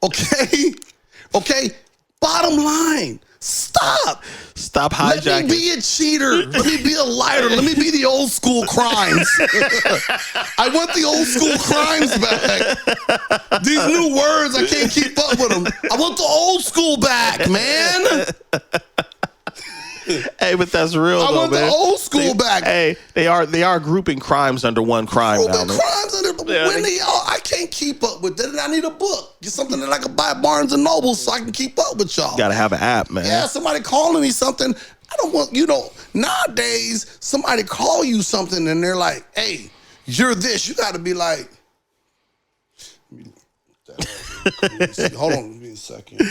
Okay? Bottom line. Stop hijacking. Let me be a cheater. Let me be a liar. Let me be the old school crimes. I want the old school crimes back. These new words, I can't keep up with them. I want the old school back, man. Hey, but that's real. I want the old school back. Hey, they are grouping crimes under one crime now. Crimes under I can't keep up with that. I need a book. Get something that I can buy at Barnes and Noble so I can keep up with y'all. Gotta have an app, man. Yeah, somebody calling me something. I don't want, nowadays somebody call you something and they're like, hey, you're this. You got to be like, hold on, give me a second.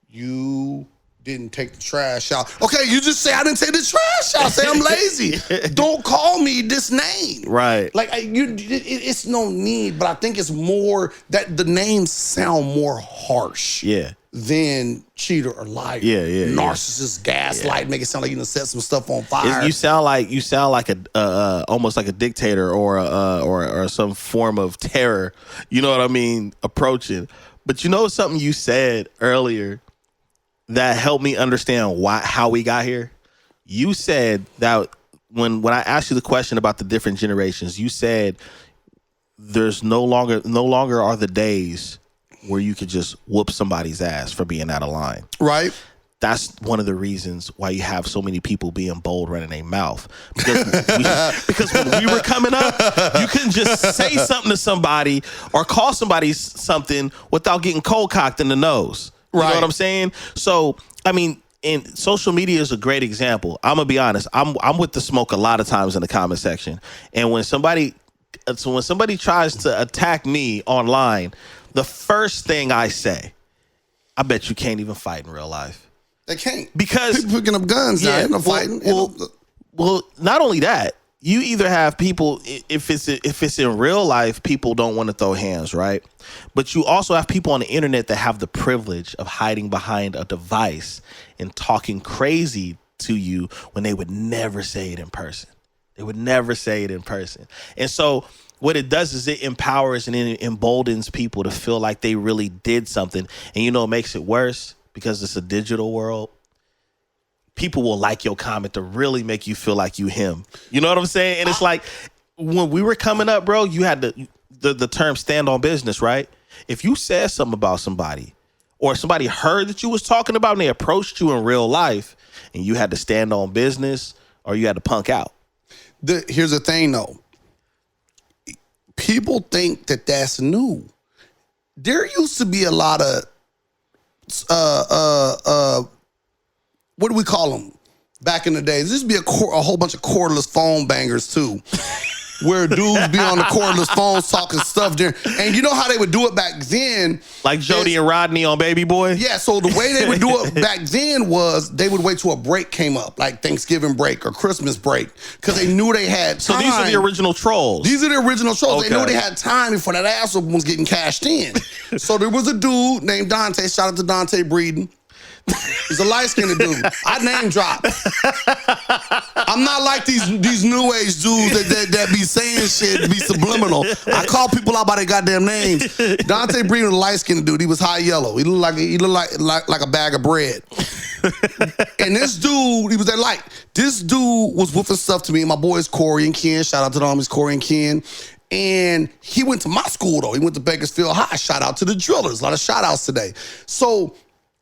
You didn't take the trash out. Okay, you just say I didn't take the trash out. Say I'm lazy. Don't call me this name. Right. Like it's no need, but I think it's more that the names sound more harsh. Yeah. Than cheater or liar. Yeah. Narcissist, gaslight, make it sound like you done set some stuff on fire. You sound like a almost like a dictator or some form of terror. You know what I mean? Approaching. But something you said earlier that helped me understand how we got here. You said that when I asked you the question about the different generations, you said there's no longer are the days where you could just whoop somebody's ass for being out of line. Right. That's one of the reasons why you have so many people being bold running their mouth. Because when we were coming up, you couldn't just say something to somebody or call somebody something without getting cold cocked in the nose. You know what I'm saying? So, I mean, and social media is a great example. I'm gonna be honest. I'm with the smoke a lot of times in the comment section. And when somebody tries to attack me online, the first thing I say, I bet you can't even fight in real life. They can't. Because people picking up guns now. Ain't no fighting. Well, not only that, you either have people, if it's in real life, people don't want to throw hands, right? But you also have people on the internet that have the privilege of hiding behind a device and talking crazy to you when they would never say it in person. They would never say it in person. And so what it does is it empowers and it emboldens people to feel like they really did something. And you know what makes it worse? Because it's a digital world, people will like your comment to really make you feel like you him. You know what I'm saying? And it's like when we were coming up, bro, you had the term stand on business, right? If you said something about somebody or somebody heard that you was talking about and they approached you in real life and you had to stand on business or you had to punk out. Here's the thing, though. People think that that's new. There used to be a lot of what do we call them back in the days? This used to be a whole bunch of cordless phone bangers too, where dudes be on the cordless phones talking stuff there. And you know how they would do it back then? Like Jody and Rodney on Baby Boy? Yeah, so the way they would do it back then was they would wait till a break came up, like Thanksgiving break or Christmas break, because they knew they had time. So these are the original trolls? These are the original trolls. Okay. They knew they had time before that ass was getting cashed in. So there was a dude named Dante. Shout out to Dante Breeden. He's a light-skinned dude. I name drop. I'm not like these new age dudes that be saying shit, be subliminal. I call people out by their goddamn names. Dante Breeden was a light-skinned dude. He was high yellow. He looked like a bag of bread. And this dude, he was that light. This dude was whipping stuff to me. My boys Corey and Ken. Shout out to the homies Corey and Ken. And he went to my school though. He went to Bakersfield High. Shout out to the Drillers. A lot of shout outs today. So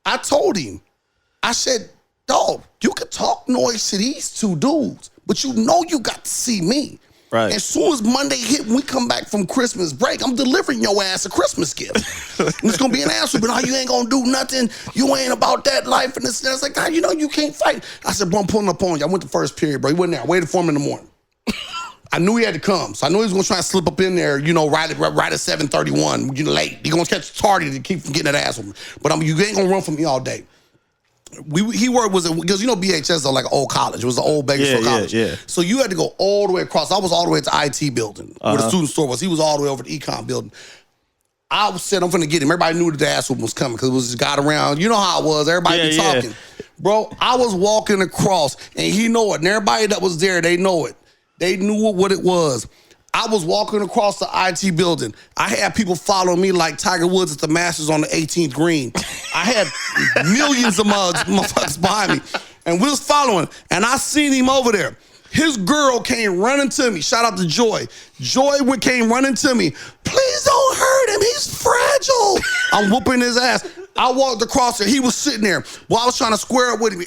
I told him, I said, dog, you can talk noise to these two dudes, but you know you got to see me. Right. As soon as Monday hit, when we come back from Christmas break, I'm delivering your ass a Christmas gift. And it's going to be an answer, but you ain't going to do nothing. You ain't about that life. And this. And it's like, God, you know you can't fight. I said, bro, I'm pulling up on you. I went the first period, bro. He wasn't there. I waited for him in the morning. I knew he had to come. So I knew he was going to try and slip up in there, right at 7:31, late. He's going to catch tardy to keep from getting that ass with me. But you ain't going to run from me all day. He worked because BHS though, like an old college. It was an old Bakersfield college. Yeah. So you had to go all the way across. I was all the way to the IT building where the student store was. He was all the way over to the econ building. I said, I'm finna get him. Everybody knew that the ass was coming because it was just got around. You know how it was. Everybody be talking. Bro, I was walking across and he know it. And everybody that was there, they know it. They knew what it was. I was walking across the IT building. I had people following me like Tiger Woods at the Masters on the 18th green. I had millions of motherfuckers behind me. And we was following. And I seen him over there. His girl came running to me. Shout out to Joy. Joy came running to me. Please don't hurt him. He's fragile. I'm whooping his ass. I walked across there. He was sitting there. Well, I was trying to square up with him.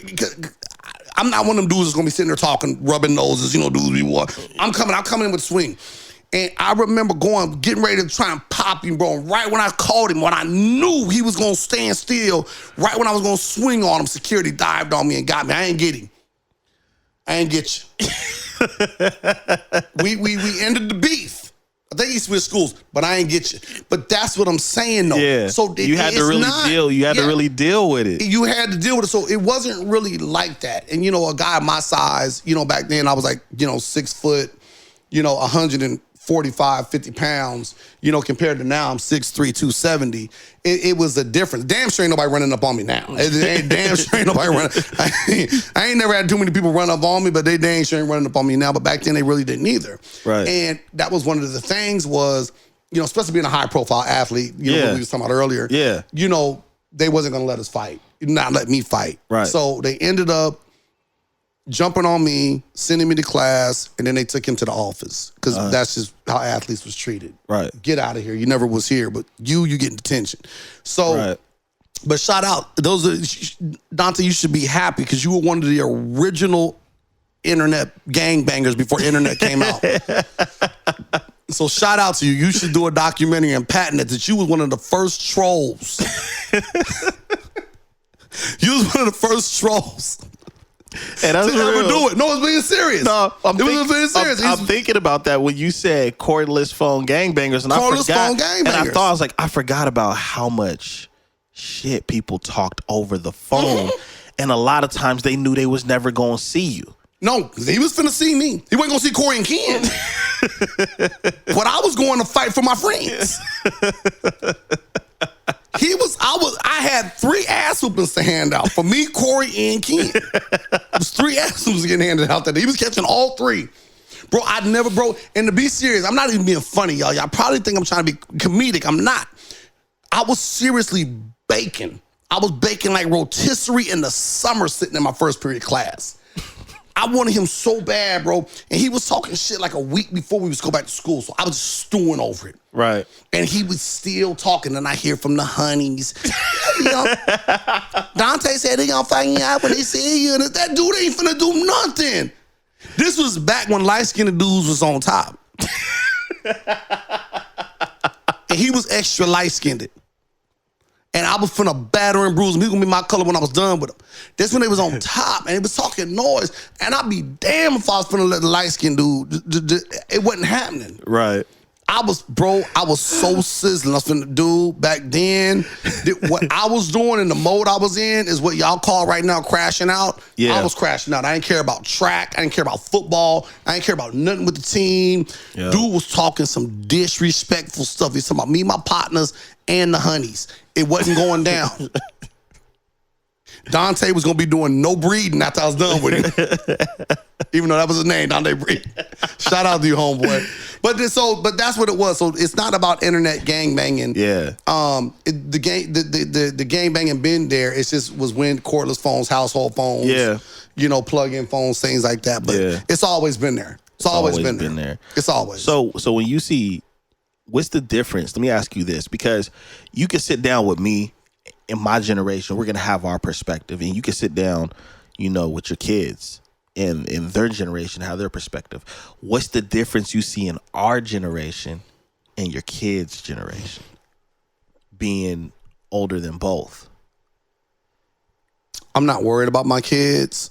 I'm not one of them dudes that's gonna be sitting there talking, rubbing noses, dudes we want. I'm coming in with swing. And I remember getting ready to try and pop him, bro. Right when I called him, when I knew he was gonna stand still, right when I was gonna swing on him, security dived on me and got me. I ain't get him. I ain't get you. we ended the beef. I think he switched schools, but I ain't get you. But that's what I'm saying, though. Yeah. So you had to really deal. You had to really deal with it. You had to deal with it. So it wasn't really like that. And a guy my size, back then I was like, 6 foot, 145, 50 pounds, compared to now I'm 6'3", 270. It was a difference. Damn sure ain't nobody running up on me now. Damn sure ain't nobody running. I ain't never had too many people run up on me, but they damn sure ain't running up on me now. But back then they really didn't either. Right. And that was one of the things was, especially being a high profile athlete, what we was talking about earlier. Yeah. They wasn't gonna let us fight, not let me fight. Right. So they ended up jumping on me, sending me to class, and then they took him to the office because that's just how athletes was treated. Right. Get out of here. You never was here, but you getting detention. So, but shout out. Dante, you should be happy because you were one of the original internet gangbangers before internet came out. So shout out to you. You should do a documentary and patent it that you was one of the first trolls. You was one of the first trolls. And that's to ever do it. No, it's being serious. No, I'm thinking about that when you said cordless phone gangbangers, and I thought I was like, I forgot about how much shit people talked over the phone, and a lot of times they knew they was never gonna see you. No, he was finna see me. He wasn't gonna see Corey and Ken. But I was going to fight for my friends. I had 3 ass whoopings to hand out for me, Corey, and Ken. It was 3 ass whoopings getting handed out that day. He was catching all 3. Bro, and to be serious, I'm not even being funny, y'all. Y'all probably think I'm trying to be comedic. I'm not. I was seriously baking. I was baking like rotisserie in the summer sitting in my first period class. I wanted him so bad, bro. And he was talking shit like a week before we was go back to school. So I was just stewing over it. Right. And he was still talking. And I hear from the honeys. Dante said they gonna find you out when they see you. And that dude ain't finna do nothing. This was back when light-skinned dudes was on top. And he was extra light-skinned. And I was finna batter and bruise him. He was gonna be my color when I was done with him. That's when they was on top and it was talking noise. And I'd be damn if I was finna let the light-skinned dude, it wasn't happening. Right. I was so sizzling. I was finna do back then. What I was doing in the mode I was in is what y'all call right now crashing out. Yeah. I was crashing out. I didn't care about track. I didn't care about football. I didn't care about nothing with the team. Yeah. Dude was talking some disrespectful stuff. He's talking about me, my partners, and the honeys. It wasn't going down. Dante was gonna be doing no breeding after I was done with him. Even though that was his name, Dante Breed. Shout out to you, homeboy. But that's what it was. So it's not about internet gangbanging. Yeah. The gangbanging been there. It just was when cordless phones, household phones. Yeah. Plug-in phones, things like that. But it's always been there. It's always been there. It's always. So when you see, what's the difference? Let me ask you this, because you can sit down with me in my generation. We're gonna have our perspective, and you can sit down, with your kids in their generation, have their perspective. What's the difference you see in our generation and your kids' generation, being older than both? I'm not worried about my kids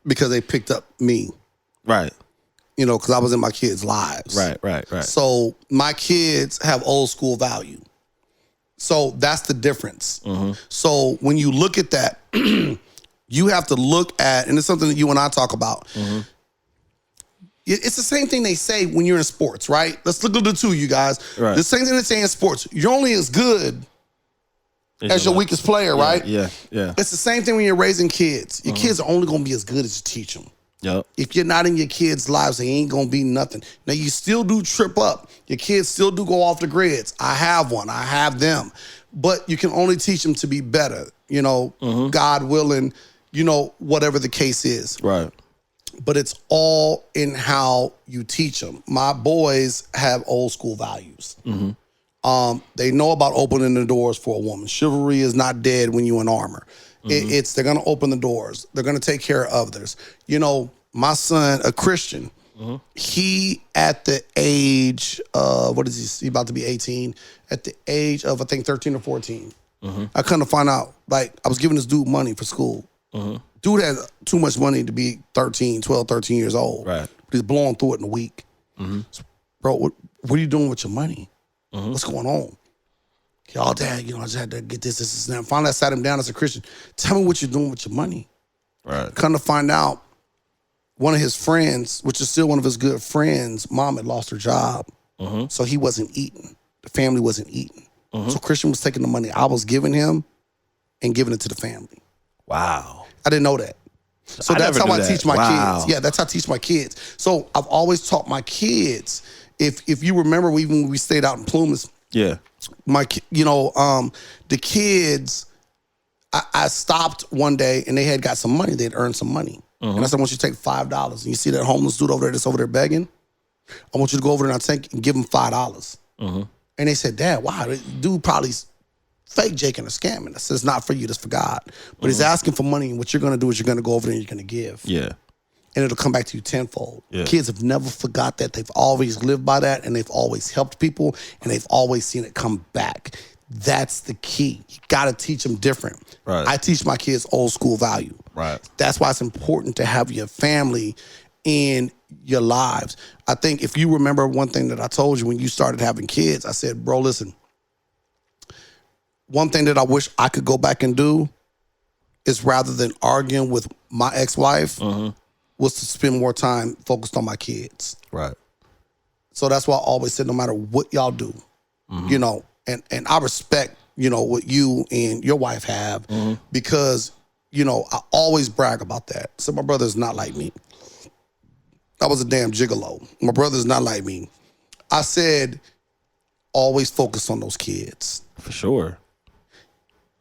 because they picked up me. Right. Because I was in my kids' lives. Right. So my kids have old school value. So that's the difference. Mm-hmm. So when you look at that, you have to look at, and it's something that you and I talk about. Mm-hmm. It's the same thing they say when you're in sports, right? Let's look at the two, you guys. Right. The same thing they say in sports. You're only as good as your weakest player, right? Yeah. It's the same thing when you're raising kids. Your kids are only going to be as good as you teach them. Yep. If you're not in your kids' lives, they ain't gonna be nothing. Now you still do trip up. Your kids still do go off the grids. I have one. I have them. But you can only teach them to be better. God willing. Whatever the case is. Right. But it's all in how you teach them. My boys have old school values. Mm-hmm. They know about opening the doors for a woman. Chivalry is not dead when you're in armor. Mm-hmm. They're going to open the doors. They're going to take care of others. My son, a Christian, he at the age of, he about to be 18, at the age of, I think, 13 or 14. Mm-hmm. I come to find out, I was giving this dude money for school. Mm-hmm. Dude had too much money to be 13 years old. Right. But he's blowing through it in a week. Mm-hmm. So, bro, what are you doing with your money? Mm-hmm. What's going on? Y'all, Dad, I just had to get this, and that. Finally, I sat him down as a Christian. Tell me what you're doing with your money. Right. Come to find out, one of his friends, which is still one of his good friends, mom had lost her job. Mm-hmm. So he wasn't eating. The family wasn't eating. Mm-hmm. So Christian was taking the money I was giving him and giving it to the family. Wow. I didn't know that. So that's how I teach my kids. Yeah, that's how I teach my kids. So I've always taught my kids, if you remember, even when we stayed out in Plumas, yeah, the kids, I stopped one day and they had got some money. They'd earned some money. And I said, I want you to take $5. And you see that homeless dude over there that's over there begging? I want you to go over there and give him $5. And they said, Dad, wow, the dude probably fake jaking or scamming. I said, it's not for you, that's for God. But he's asking for money, and what you're going to do is you're going to go over there and you're going to give. Yeah. And it'll come back to you tenfold. Yeah. Kids have never forgot that. They've always lived by that, and they've always helped people, and they've always seen it come back. That's the key. You got to teach them different. Right. I teach my kids old school value. Right. That's why it's important to have your family in your lives. I think if you remember one thing that I told you when you started having kids, I said, bro, listen, one thing that I wish I could go back and do is, rather than arguing with my ex-wife, was to spend more time focused on my kids. Right. So that's why I always said, no matter what y'all do, you know, and I respect, you know, what you and your wife have, because, you know, I always brag about that. So my brother is not like me. I was a damn gigolo. My brother's not like me. I said, always focus on those kids. For sure.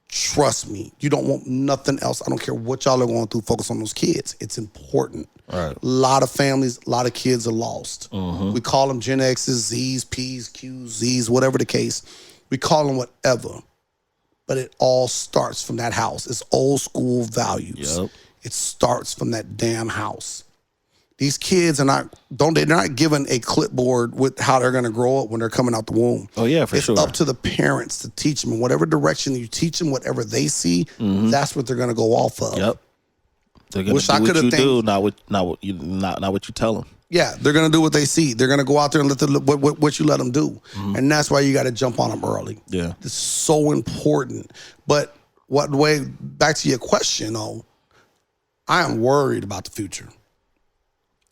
Trust me. You don't want nothing else. I don't care what y'all are going through. Focus on those kids. It's important. Right. A lot of families, a lot of kids are lost. We call them Gen X's, Z's, P's, Q's, Z's, whatever the case. We call them whatever. But it all starts from that house. It's old school values. Yep. It starts from that damn house. These kids they're not given a clipboard with how they're going to grow up when they're coming out the womb. Oh, yeah, for sure. It's up to the parents to teach them in whatever direction you teach them, whatever they see, that's what they're going to go off of. Yep. They're going to do what you do, not what you tell them. Yeah, they're going to do what they see. They're going to go out there and what you let them do. And that's why you got to jump on them early. Yeah. It's so important. But back to your question, though, I am worried about the future.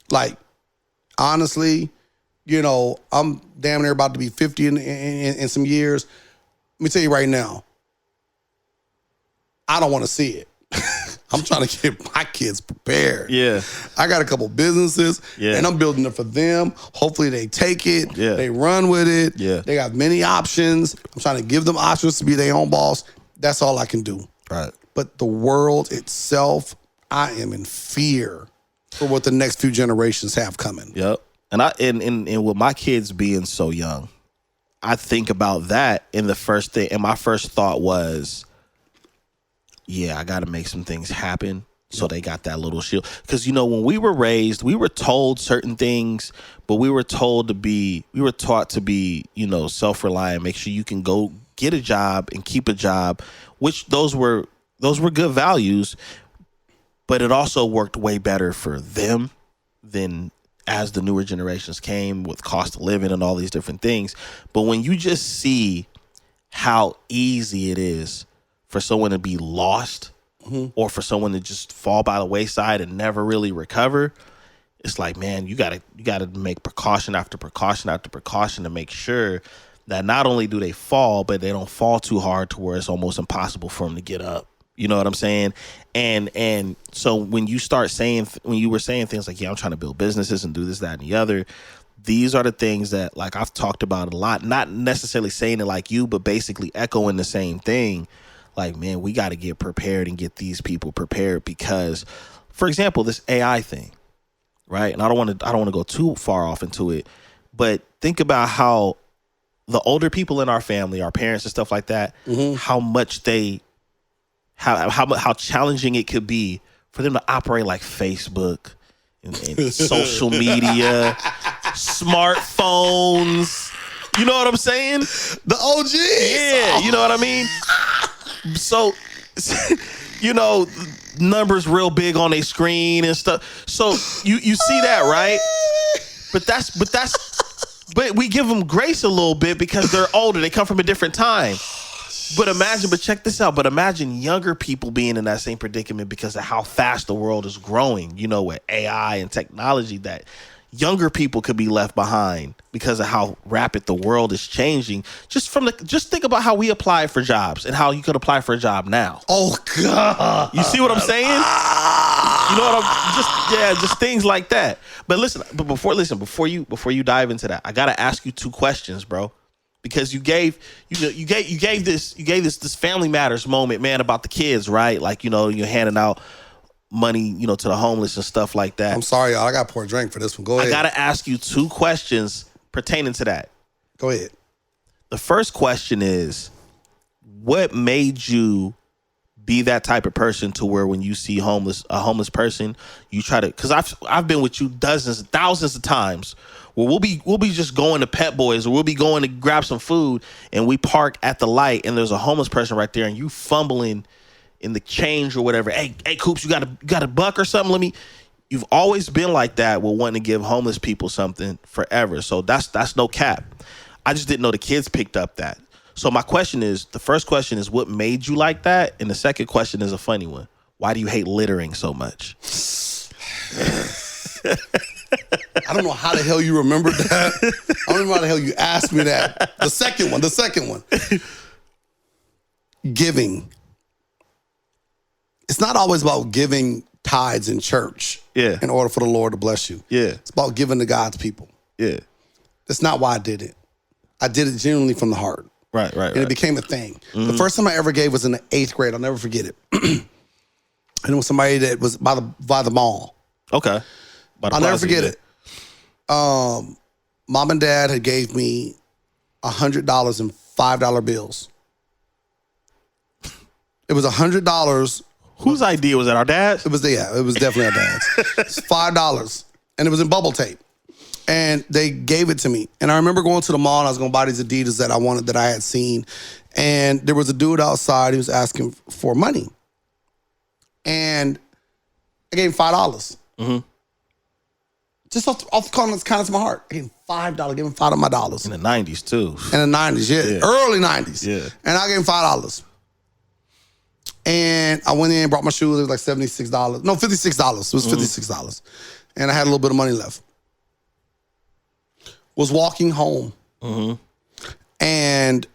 Like, honestly, you know, I'm damn near about to be 50 in some years. Let me tell you right now, I don't want to see it. I'm trying to get my kids prepared. Yeah. I got a couple businesses, and I'm building it for them. Hopefully they take it. Yeah. They run with it. Yeah. They got many options. I'm trying to give them options to be their own boss. That's all I can do. Right. But the world itself, I am in fear for what the next few generations have coming. Yep. And and with my kids being so young, I think about that, and my first thought was, yeah, I got to make some things happen so they got that little shield. Because, you know, when we were raised, we were told certain things, but we were taught to be, you know, self-reliant, make sure you can go get a job and keep a job, which those were good values. But it also worked way better for them than as the newer generations came with cost of living and all these different things. But when you just see how easy it is for someone to be lost or for someone to just fall by the wayside and never really recover, it's like, man, you gotta make precaution after precaution after precaution to make sure that not only do they fall, but they don't fall too hard to where it's almost impossible for them to get up. You know what I'm saying? And so when you were saying things like, yeah, I'm trying to build businesses and do this, that, and the other, these are the things that, like, I've talked about a lot, not necessarily saying it like you, but basically echoing the same thing. Like, man, we got to get prepared and get these people prepared because, for example, this AI thing, right? And I don't want to go too far off into it, but think about how the older people in our family, our parents and stuff like that, how much how challenging it could be for them to operate like Facebook and social media, smartphones. You know what I'm saying? The OGs. Yeah, you know what I mean? So, you know, numbers real big on their screen and stuff. So you see that, right? But we give them grace a little bit because they're older. They come from a different time. But check this out. But imagine younger people being in that same predicament because of how fast the world is growing, you know, with AI and technology, that younger people could be left behind because of how rapid the world is changing. Just think about how we apply for jobs and how you could apply for a job now. Oh God. You see what I'm saying? You know what just things like that. But before you dive into that, I got to ask you two questions, bro. Because you gave this Family Matters moment, man, about the kids, right? Like, you know, you're handing out money, to the homeless and stuff like that. I'm sorry, y'all. I got to pour a drink for this one. Go ahead. I got to ask you 2 questions pertaining to that. Go ahead. The first question is, what made you be that type of person to where when you see a homeless person, you try to, because I've been with you dozens, thousands of times where we'll be just going to Pet Boys or we'll be going to grab some food and we park at the light and there's a homeless person right there and you fumbling in the change or whatever. Hey, Coops, you got a buck or something? You've always been like that with wanting to give homeless people something forever. So that's no cap. I just didn't know the kids picked up that. So my question is, the first question is, what made you like that? And the second question is a funny one. Why do you hate littering so much? I don't know how the hell you remembered that. I don't even know how the hell you asked me that. The second one. Giving. It's not always about giving tithes in church in order for the Lord to bless you. Yeah. It's about giving to God's people. Yeah. That's not why I did it. I did it genuinely from the heart. Right. And it became a thing. Mm-hmm. The first time I ever gave was in the 8th grade. I'll never forget it. And it was somebody that was by the mall. Okay. I'll never forget it. Mom and Dad had gave me $100 in $5 bills. It was $100. Whose idea was that? Our dad's? It was definitely our dad's. It's $5, and it was in bubble tape. And they gave it to me. And I remember going to the mall and I was going to buy these Adidas that I wanted, that I had seen. And there was a dude outside. He was asking for money. And I gave him $5. Mm-hmm. Just off the corner, kind of to my heart. I gave him $5. Gave him $5 of my dollars. In the 90s, too. In the 90s, yeah. Early 90s. Yeah. And I gave him $5. And I went in and brought my shoes. It was like $76. No, $56. It was $56. And I had a little bit of money left. Was walking home. Mm-hmm. And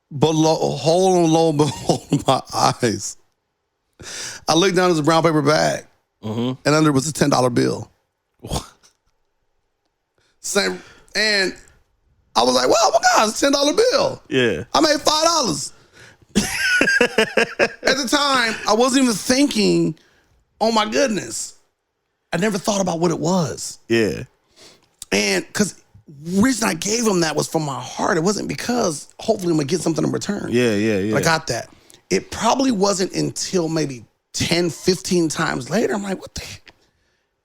lo and behold, my eyes, I looked down, there's a brown paper bag. Mm-hmm. And under was a $10 bill. Same. And I was like, well, oh my God, it's a $10 bill. Yeah. I made $5. At the time, I wasn't even thinking, oh my goodness. I never thought about what it was. Yeah. And because the reason I gave him that was from my heart. It wasn't because hopefully I'm going to get something in return. Yeah. But I got that. It probably wasn't until maybe 10, 15 times later, I'm like, what the heck?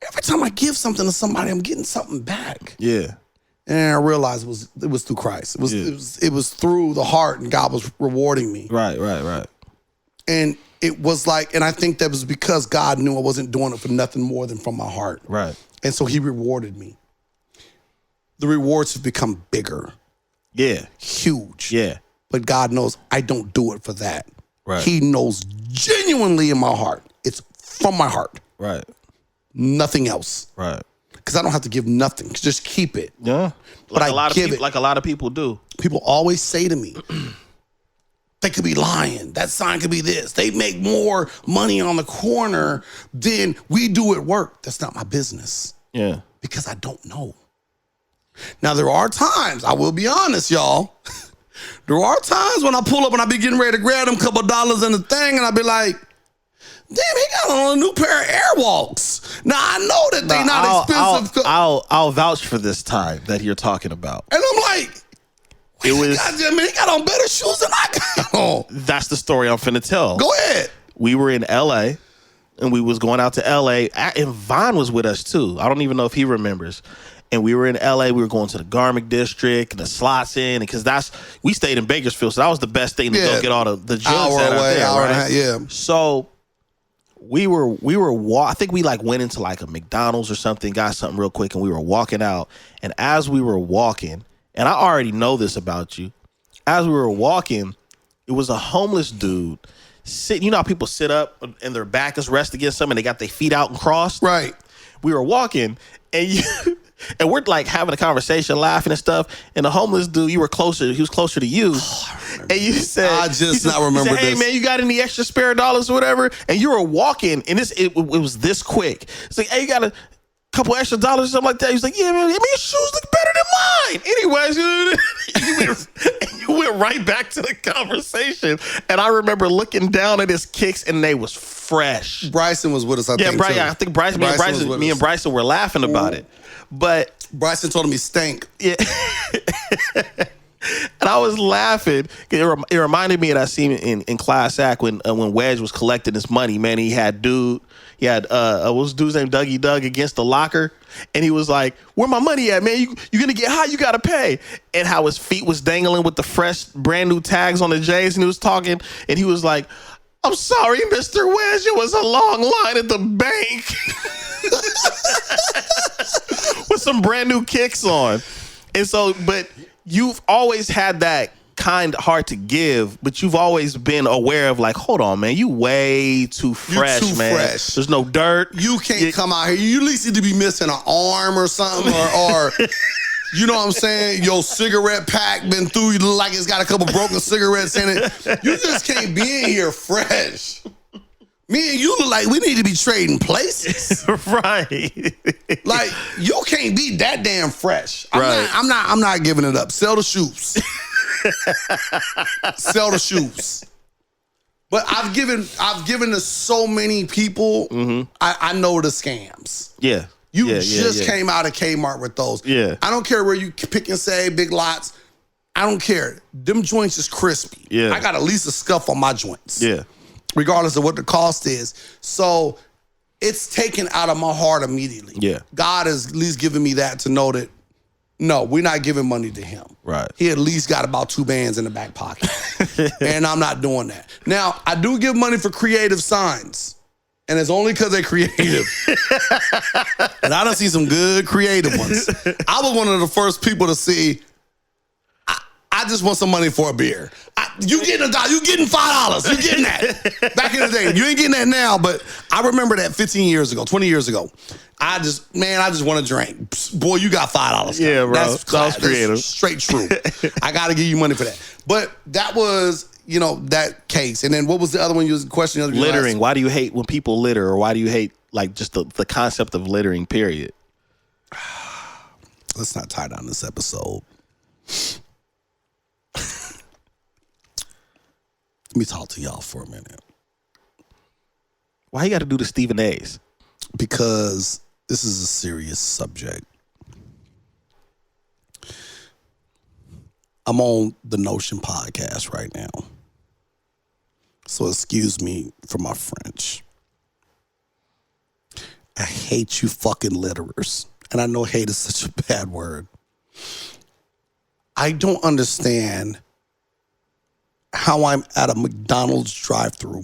Every time I give something to somebody, I'm getting something back. Yeah. And I realized it was through Christ. It was through the heart, and God was rewarding me. Right. And it was like, and I think that was because God knew I wasn't doing it for nothing more than from my heart. Right. And so he rewarded me. The rewards have become bigger. Yeah. Huge. Yeah. But God knows I don't do it for that. Right. He knows genuinely in my heart. It's from my heart. Right. Nothing else. Right. Because I don't have to give nothing. Just keep it. Yeah. But like a lot of people do. People always say to me, they could be lying. That sign could be this. They make more money on the corner than we do at work. That's not my business. Yeah. Because I don't know. Now, there are times, I will be honest, y'all. There are times when I pull up and I be getting ready to grab them couple dollars in the thing and I be like, damn, he got on a new pair of Airwalks. Now, I know that they not expensive. I'll vouch for this time that you're talking about. And I'm like, he got on better shoes than I got on. That's the story I'm finna tell. Go ahead. We were in L.A. and we was going out to L.A. and Vaughn was with us too. I don't even know if he remembers. And we were in L.A. We were going to the Garmick District and the Slots Inn because we stayed in Bakersfield, so that was the best thing to go get all the jugs that are there, right? Yeah. So we were I think we like went into like a McDonald's or something, got something real quick, and we were walking out. And as we were walking, and I already know this about you, as we were walking, it was a homeless dude sitting. You know how people sit up and their back is rested against something and they got their feet out and crossed? Right. We were walking and we're like having a conversation, laughing and stuff. And the homeless dude, he was closer to you. And you said, I just not remember hey this. man, you got any extra spare dollars or whatever? And you were walking and it was this quick. It's like, hey, you got a couple extra dollars or something like that? He's like, yeah, man, your shoes look better than mine. Anyways, you went right back to the conversation. And I remember looking down at his kicks and they was fresh. Bryson was with us, I think. Yeah, I think Bryson, me and Bryson were laughing about it. But Bryson told him he stank. Yeah. And I was laughing. It reminded me of that scene in Class Act when Wedge was collecting his money. Man, he had what was dude's name? Dougie Doug against the locker. And he was like, where my money at, man? You gonna get high, you gotta pay. And how his feet was dangling with the fresh, brand new tags on the J's, and he was talking, and he was like, I'm sorry, Mr. Wedge, it was a long line at the bank. With some brand new kicks on. And so, but you've always had that kind heart to give, but you've always been aware of like, hold on, man, you way too fresh, man. There's no dirt. You can't come out here. You at least need to be missing an arm or something, or you know what I'm saying? Your cigarette pack been through. You look like it's got a couple broken cigarettes in it. You just can't be in here fresh. Me and you look like we need to be trading places. Right. Like, you can't be that damn fresh. Right. I'm not giving it up. Sell the shoes. Sell the shoes. But I've given to so many people, I know the scams. Yeah. You just came out of Kmart with those. Yeah. I don't care where you pick and say, big lots. I don't care. Them joints is crispy. Yeah. I got at least a scuff on my joints. Yeah. Regardless of what the cost is. So it's taken out of my heart immediately. Yeah. God has at least given me that to know that, no, we're not giving money to him. Right. He at least got about 2 bands in the back pocket. And I'm not doing that. Now, I do give money for creative signs. And it's only because they're creative. And I done see some good creative ones. I was one of the first people to see, I just want some money for a beer. You getting $1, you getting $5. You getting that. Back in the day. You ain't getting that now, but I remember that 15 years ago, 20 years ago. I just want to drink. Boy, you got $5. Yeah, bro. That's creative. That's straight true. I got to give you money for that. But that was, that case. And then what was the other one you was questioning? Littering. Why do you hate when people litter, or why do you hate like just the concept of littering, period? Let's not tie down this episode. Let me talk to y'all for a minute. Why you got to do the Stephen A's? Because this is a serious subject. I'm on the Notion podcast right now. So excuse me for my French. I hate you fucking litterers. And I know hate is such a bad word. I don't understand how I'm at a McDonald's drive-thru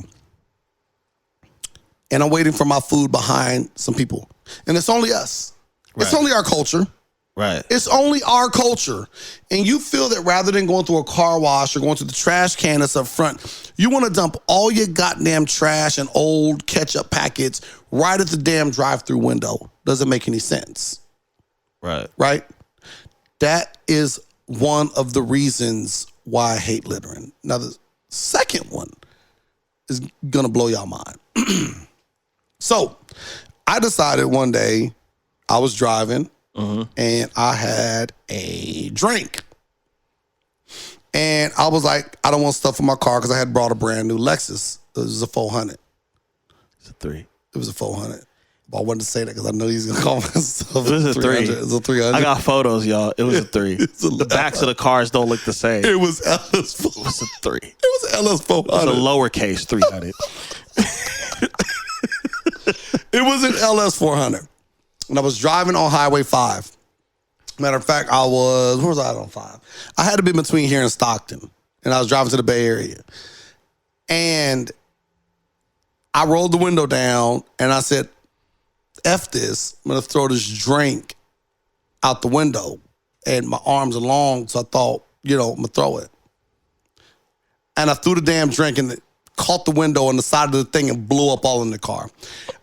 and I'm waiting for my food behind some people. And it's only us. Right. It's only our culture. Right. It's only our culture. And you feel that rather than going through a car wash or going to the trash can that's up front, you want to dump all your goddamn trash and old ketchup packets right at the damn drive-thru window. Doesn't make any sense. Right. Right? That is one of the reasons why I hate littering. Now, the second one is going to blow y'all mind. So, I decided one day I was driving and I had a drink. And I was like, I don't want stuff in my car because I had brought a brand new Lexus. It was a 400. It's a 3. It was a 400. But I wanted to say that because I know he's going to call myself. It was a 3. It was a 300. I got photos, y'all. It was a 3. The backs of the cars don't look the same. It was LS 400. It was a 3. It was LS 400. It was a lowercase 300. It was an LS 400. And I was driving on Highway 5. Matter of fact, where was I on 5? I had to be between here and Stockton. And I was driving to the Bay Area. And I rolled the window down and I said, F this. I'm going to throw this drink out the window. And my arms are long, so I thought, I'm going to throw it. And I threw the damn drink and it caught the window on the side of the thing and blew up all in the car.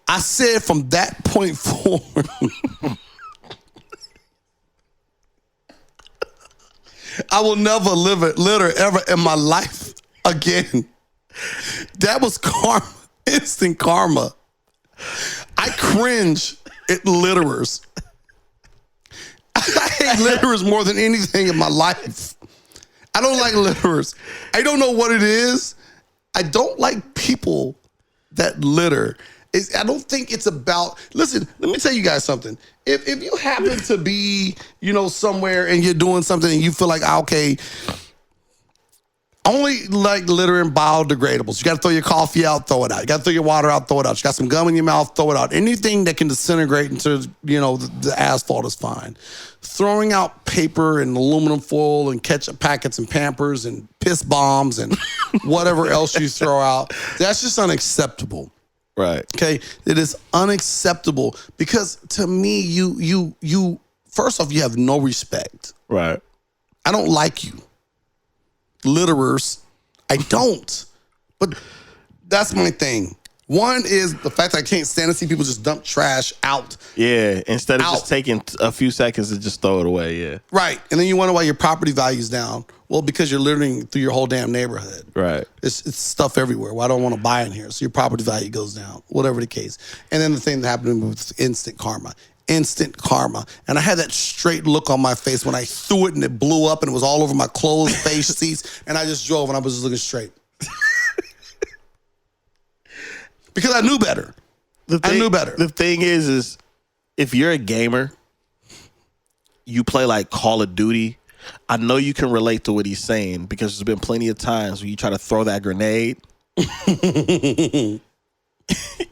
I said from that point forward, I will never litter ever in my life again. That was karma, instant karma. I cringe at litterers. I hate litterers more than anything in my life. I don't like litterers. I don't know what it is. I don't like people that litter. I don't think it's about, listen, let me tell you guys something. If you happen to be, somewhere and you're doing something and you feel like, okay, only like littering biodegradables. You got to throw your coffee out, throw it out. You got to throw your water out, throw it out. You got some gum in your mouth, throw it out. Anything that can disintegrate into, the asphalt is fine. Throwing out paper and aluminum foil and ketchup packets and Pampers and piss bombs and whatever else you throw out, that's just unacceptable. Right. Okay? It is unacceptable because to me, you first off, you have no respect. Right. I don't like you. Litterers, I don't. But that's my thing. One is the fact that I can't stand to see people just dump trash out. Yeah, instead of just taking a few seconds to just throw it away, yeah. Right, and then you wonder why your property value's down. Well, because you're littering through your whole damn neighborhood. Right. It's stuff everywhere. Well, I don't want to buy in here, so your property value goes down, whatever the case. And then the thing that happened to me was instant karma. Instant karma. And I had that straight look on my face when I threw it and it blew up and it was all over my clothes, face, seats, and I just drove and I was just looking straight. Because I knew better. I knew better. The thing is if you're a gamer, you play like Call of Duty, I know you can relate to what he's saying because there's been plenty of times when you try to throw that grenade and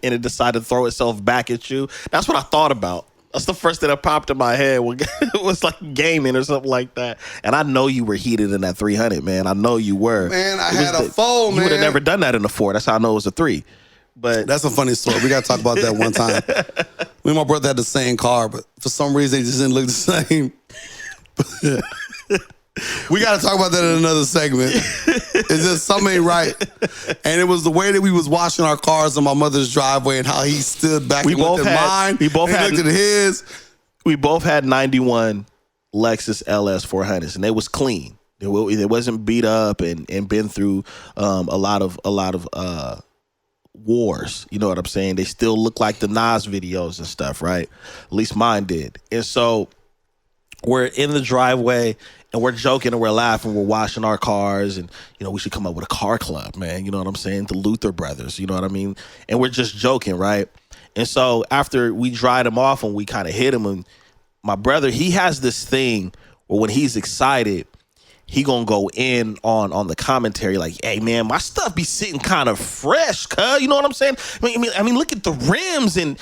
it decided to throw itself back at you. That's what I thought about. That's the first thing that popped in my head. It was like gaming or something like that. And I know you were heated in that 300, man. I know you were. Man, I had a foe, man. You would have never done that in a 4. That's how I know it was a 3. But that's a funny story. We got to talk about that one time. Me and my brother had the same car, but for some reason they just didn't look the same. We got to talk about that in another segment. It's just something ain't right. And it was the way that we was washing our cars in my mother's driveway and how he stood back and looked at mine. He looked at his. We both had 91 Lexus LS 400s, and they was clean. It wasn't beat up and been through a lot of wars. You know what I'm saying? They still look like the Nas videos and stuff, right? At least mine did. And so we're in the driveway and we're joking and we're laughing. We're washing our cars and, we should come up with a car club, man. You know what I'm saying? The Luther brothers, you know what I mean? And we're just joking, right? And so after we dried him off and we kind of hit him, and my brother, he has this thing where when he's excited, he gonna go in on the commentary like, hey man, my stuff be sitting kind of fresh, cuz, you know what I'm saying? I mean, look at the rims and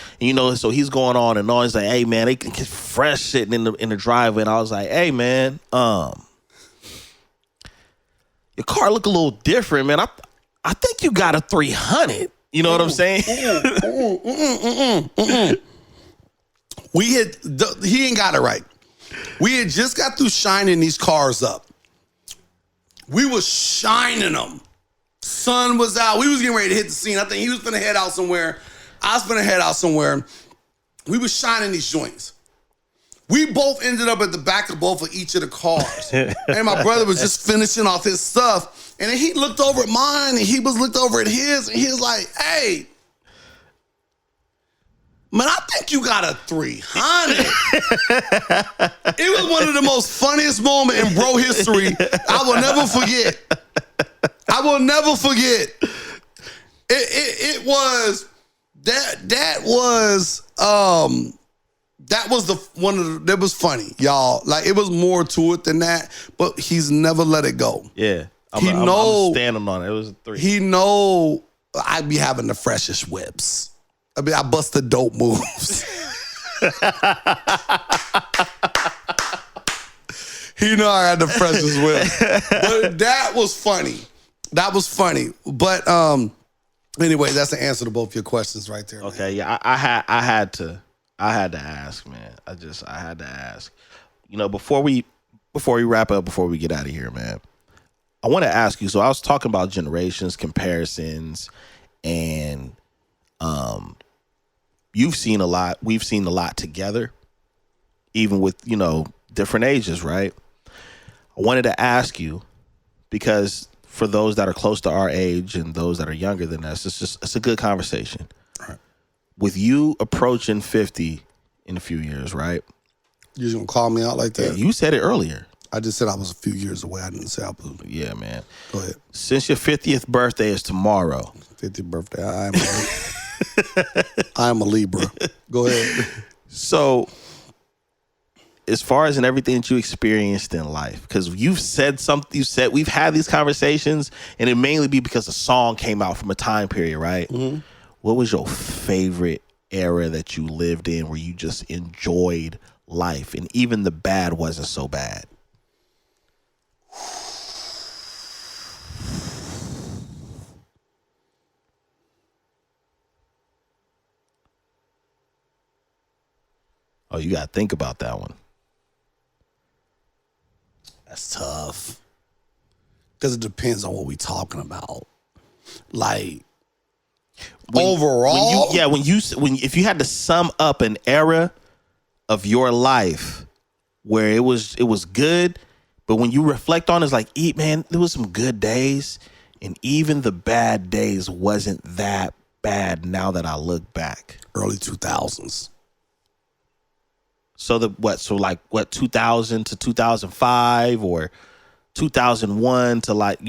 so he's going on and on. He's like, hey man, they can get fresh sitting in the driveway. And I was like, hey man, your car look a little different, man. I think you got a 300. You know what I'm saying? He ain't got it right. We had just got through shining these cars up. We was shining them. Sun was out. We was getting ready to hit the scene. I think he was finna head out somewhere. I was finna head out somewhere. We was shining these joints. We both ended up at the back of both of each of the cars. And my brother was just finishing off his stuff. And then he looked over at mine and he was looked over at his and he was like, hey, man, I think you got a 300. It was one of the most funniest moments in bro history. I will never forget. It was that was the one of the, that was funny, y'all. Like it was more to it than that, but he's never let it go. Yeah, I'm standing on it. It was a 3. He know I be having the freshest whips. I mean, I bust the dope moves. He know I had the freshest whip. But that was funny. But anyway, that's the answer to both your questions right there. Man. Okay, yeah, I had to ask, man. I had to ask. Before we wrap up, before we get out of here, man, I want to ask you. So I was talking about generations, comparisons, and you've seen a lot. We've seen a lot together, even with, different ages, right? I wanted to ask you, because for those that are close to our age and those that are younger than us, it's a good conversation. Right. With you approaching 50 in a few years, right? You just gonna call me out like that? Yeah, you said it earlier. I just said I was a few years away. I didn't say I was. Yeah, man. Go ahead. Since your 50th birthday is tomorrow. 50th birthday. I'm a Libra. Go ahead. So, as far as in everything that you experienced in life, because you've said something, we've had these conversations, and it mainly be because a song came out from a time period, right? Mm-hmm. What was your favorite era that you lived in where you just enjoyed life and even the bad wasn't so bad? Oh, you got to think about that one. That's tough. Because it depends on what we're talking about. Like, overall? If you had to sum up an era of your life where it was good, but when you reflect on it, it's like, man, there was some good days, and even the bad days wasn't that bad now that I look back. Early 2000s. So 2000 to 2005 or 2001 to Let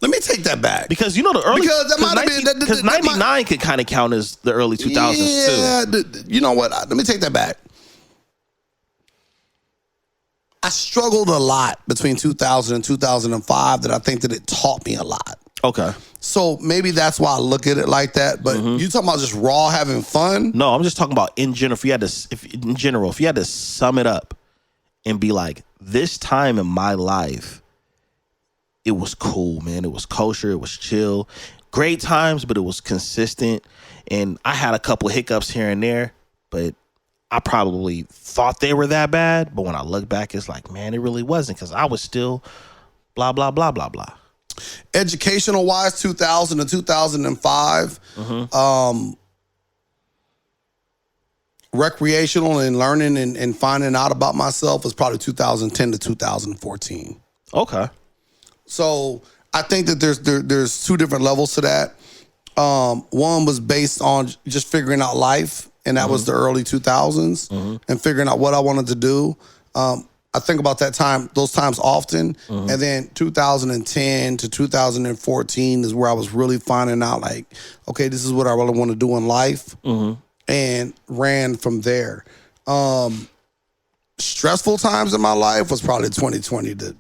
me take that back. Because the early... Because that might have been... Because 99 could kind of count as the early 2000s too. You know what? Let me take that back. I struggled a lot between 2000 and 2005 that I think that it taught me a lot. Okay. So maybe that's why I look at it like that. But you talking about just raw having fun? No, I'm just talking about in general. If you had to sum it up and be like, this time in my life, it was cool, man. It was kosher. It was chill. Great times, but it was consistent. And I had a couple hiccups here and there, but I probably thought they were that bad. But when I look back, it's like, man, it really wasn't, because I was still blah, blah, blah, blah, blah. Educational wise, 2000 to 2005. Recreational and learning and finding out about myself was probably 2010 to 2014. Okay. So I think that there's two different levels to that. One was based on just figuring out life, and that was the early 2000s, and figuring out what I wanted to do. I think about those times often. And then 2010 to 2014 is where I was really finding out, like, okay, this is what I really want to do in life, and ran from there. Stressful times in my life was probably 2020 to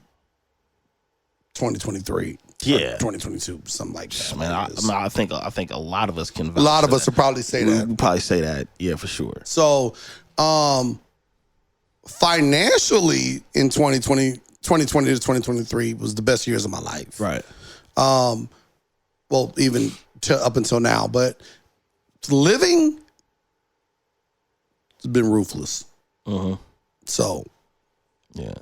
2023. Yeah. 2022, something like that. Man, I think a lot of us can vouch a lot of for us that. would probably say that. We'd probably say that, yeah, for sure. So, financially in 2020 to 2023 was the best years of my life. Right. Well, even up until now, but living has been ruthless. So, yeah.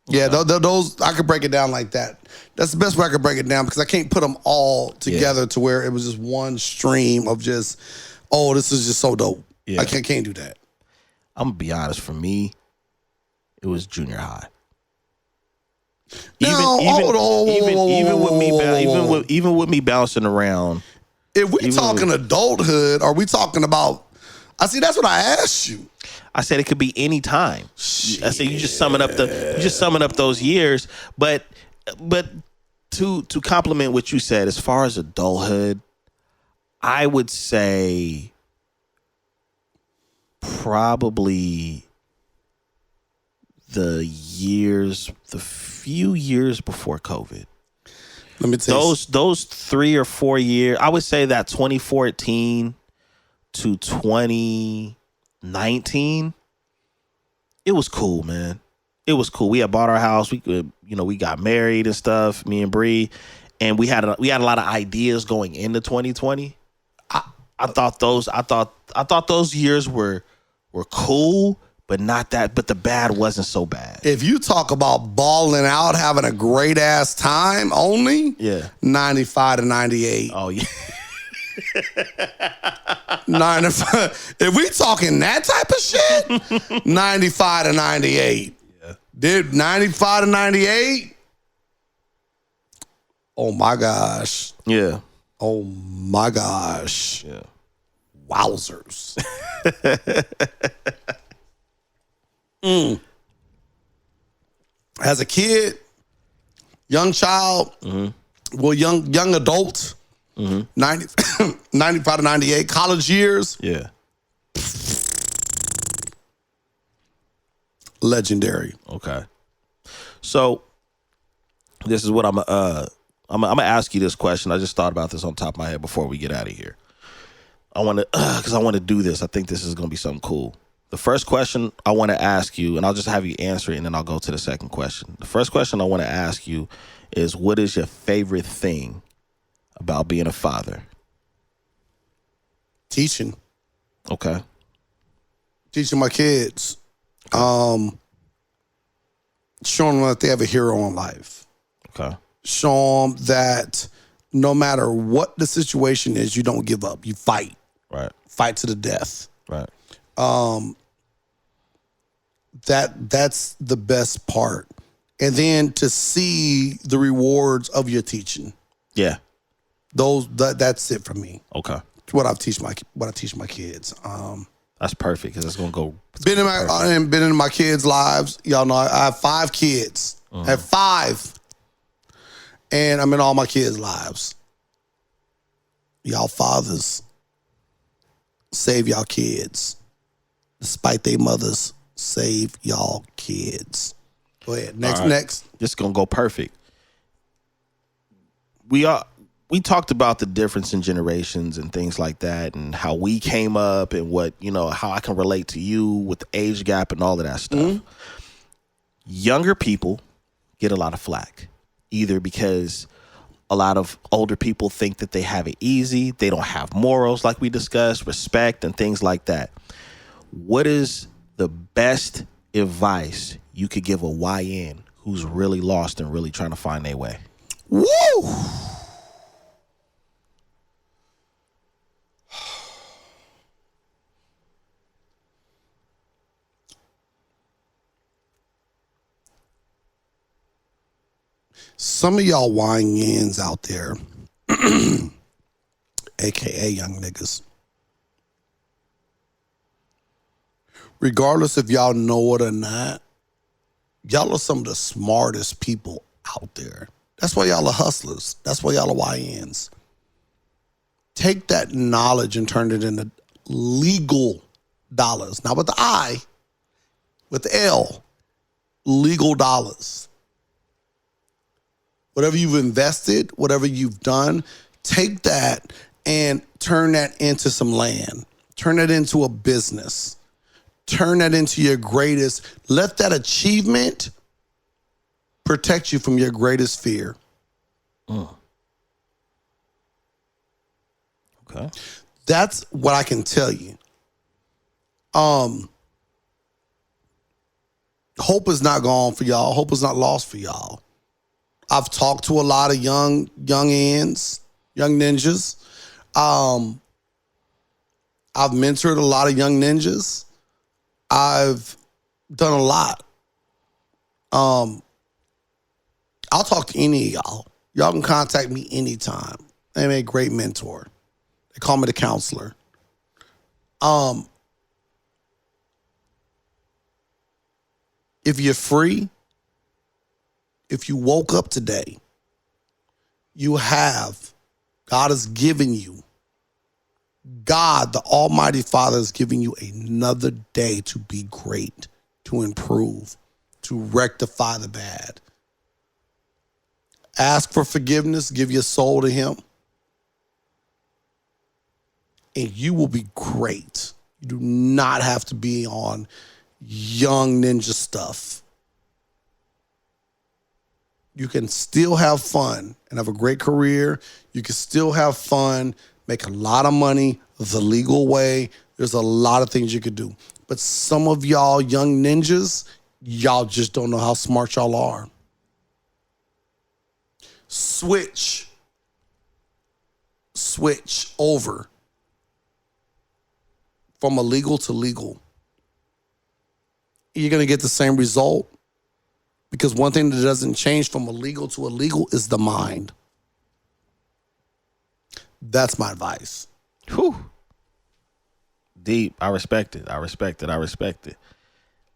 Yeah, those I could break it down like that. That's the best way I could break it down, because I can't put them all together to where it was just one stream of just, oh, this is just so dope. Yeah. I can't do that. I'm gonna be honest. For me, it was junior high. Even with me bouncing around. If we talking adulthood, are we talking about? I see. That's what I asked you. I said it could be any time. Shit. I said you just summing up those years, but to complement what you said, as far as adulthood, I would say probably the few years before COVID. Let me tell you, those 3 or 4 years. I would say that 2014 to 2019, it was cool, man. It was cool. We had bought our house. We got married and stuff, me and Bree, and we had a lot of ideas going into 2020. I thought those years were cool, but not that. But the bad wasn't so bad. If you talk about balling out, having a great ass time, only 95 to 98. Oh yeah. 95. If we talking that type of shit, 95 to 98. Yeah. Dude, 95 to 98. Oh my gosh. Yeah. Oh my gosh. Yeah. Wowzers. As a kid, young child, well, young adult, 95 to 98, college years, Yeah. legendary. Okay. So this is what I'm gonna ask you this question. I just thought about this on top of my head before we get out of here. I want to, because I want to do this. I think this is going to be something cool. The first question I want to ask you, and I'll just have you answer it, and then I'll go to the second question. The first question I want to ask you is, what is your favorite thing about being a father? Teaching. Okay. Teaching my kids. Showing them that they have a hero in life. Okay. Show them that no matter what the situation is, you don't give up. You fight. Right. Fight to the death. Right. That's the best part. And then to see the rewards of your teaching. Yeah. That's it for me. Okay. It's what I teach my kids. That's perfect, because it's going to go. Been in my kids' lives. Y'all know I have 5 kids. I have 5. And I'm in all my kids' lives. Y'all fathers, save y'all kids. Despite they mothers, save y'all kids. Go ahead. Next. This is going to go perfect. We talked about the difference in generations and things like that, and how we came up, and what, how I can relate to you with the age gap and all of that stuff. Younger people get a lot of flack, either because a lot of older people think that they have it easy, they don't have morals like we discussed, respect and things like that. What is the best advice you could give a YN who's really lost and really trying to find their way? Woo! Some of y'all YNs out there, AKA young niggas, regardless if y'all know it or not, y'all are some of the smartest people out there. That's why y'all are hustlers. That's why y'all are YNs. Take that knowledge and turn it into legal dollars. Not with the I, with the L. Legal dollars. Whatever you've invested, whatever you've done, take that and turn that into some land. Turn that into a business. Turn that into your greatest. Let that achievement protect you from your greatest fear. Okay. That's what I can tell you. Hope is not gone for y'all. Hope is not lost for y'all. I've talked to a lot of young ends, young ninjas. I've mentored a lot of young ninjas. I've done a lot. I'll talk to any of y'all. Y'all can contact me anytime. I'm a great mentor. They call me the counselor. If you're free, if you woke up today, God has given you, God, the Almighty Father, has given you another day to be great, to improve, to rectify the bad. Ask for forgiveness, give your soul to Him, and you will be great. You do not have to be on young ninja stuff. You can still have fun and have a great career. You can still have fun, make a lot of money the legal way. There's a lot of things you could do. But some of y'all young ninjas, y'all just don't know how smart y'all are. Switch over from illegal to legal. You're going to get the same result. Because one thing that doesn't change from illegal to illegal is the mind. That's my advice. Whew. Deep. I respect it.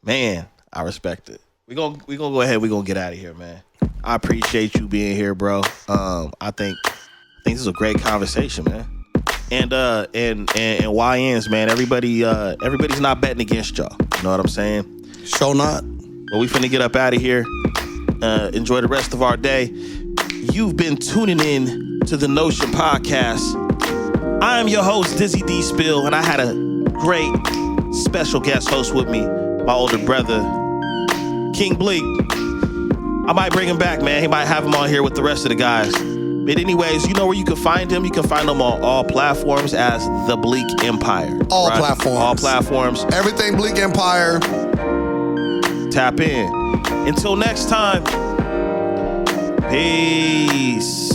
Man, I respect it. We gonna go ahead. We gonna get out of here, man. I appreciate you being here, bro. I think this is a great conversation, man. And YNs, man. Everybody's not betting against y'all. You know what I'm saying? Sure not. But we finna get up out of here. Enjoy the rest of our day. You've been tuning in to the Notion Podcast. I am your host, Dizzy Dspill, and I had a great special guest host with me, my older brother, King Bleak. I might bring him back, man. He might have him on here with the rest of the guys. But anyways, you know where you can find him? You can find him on all platforms as The Bleak Empire. All platforms. Everything Bleak Empire. Tap in. Until next time, peace.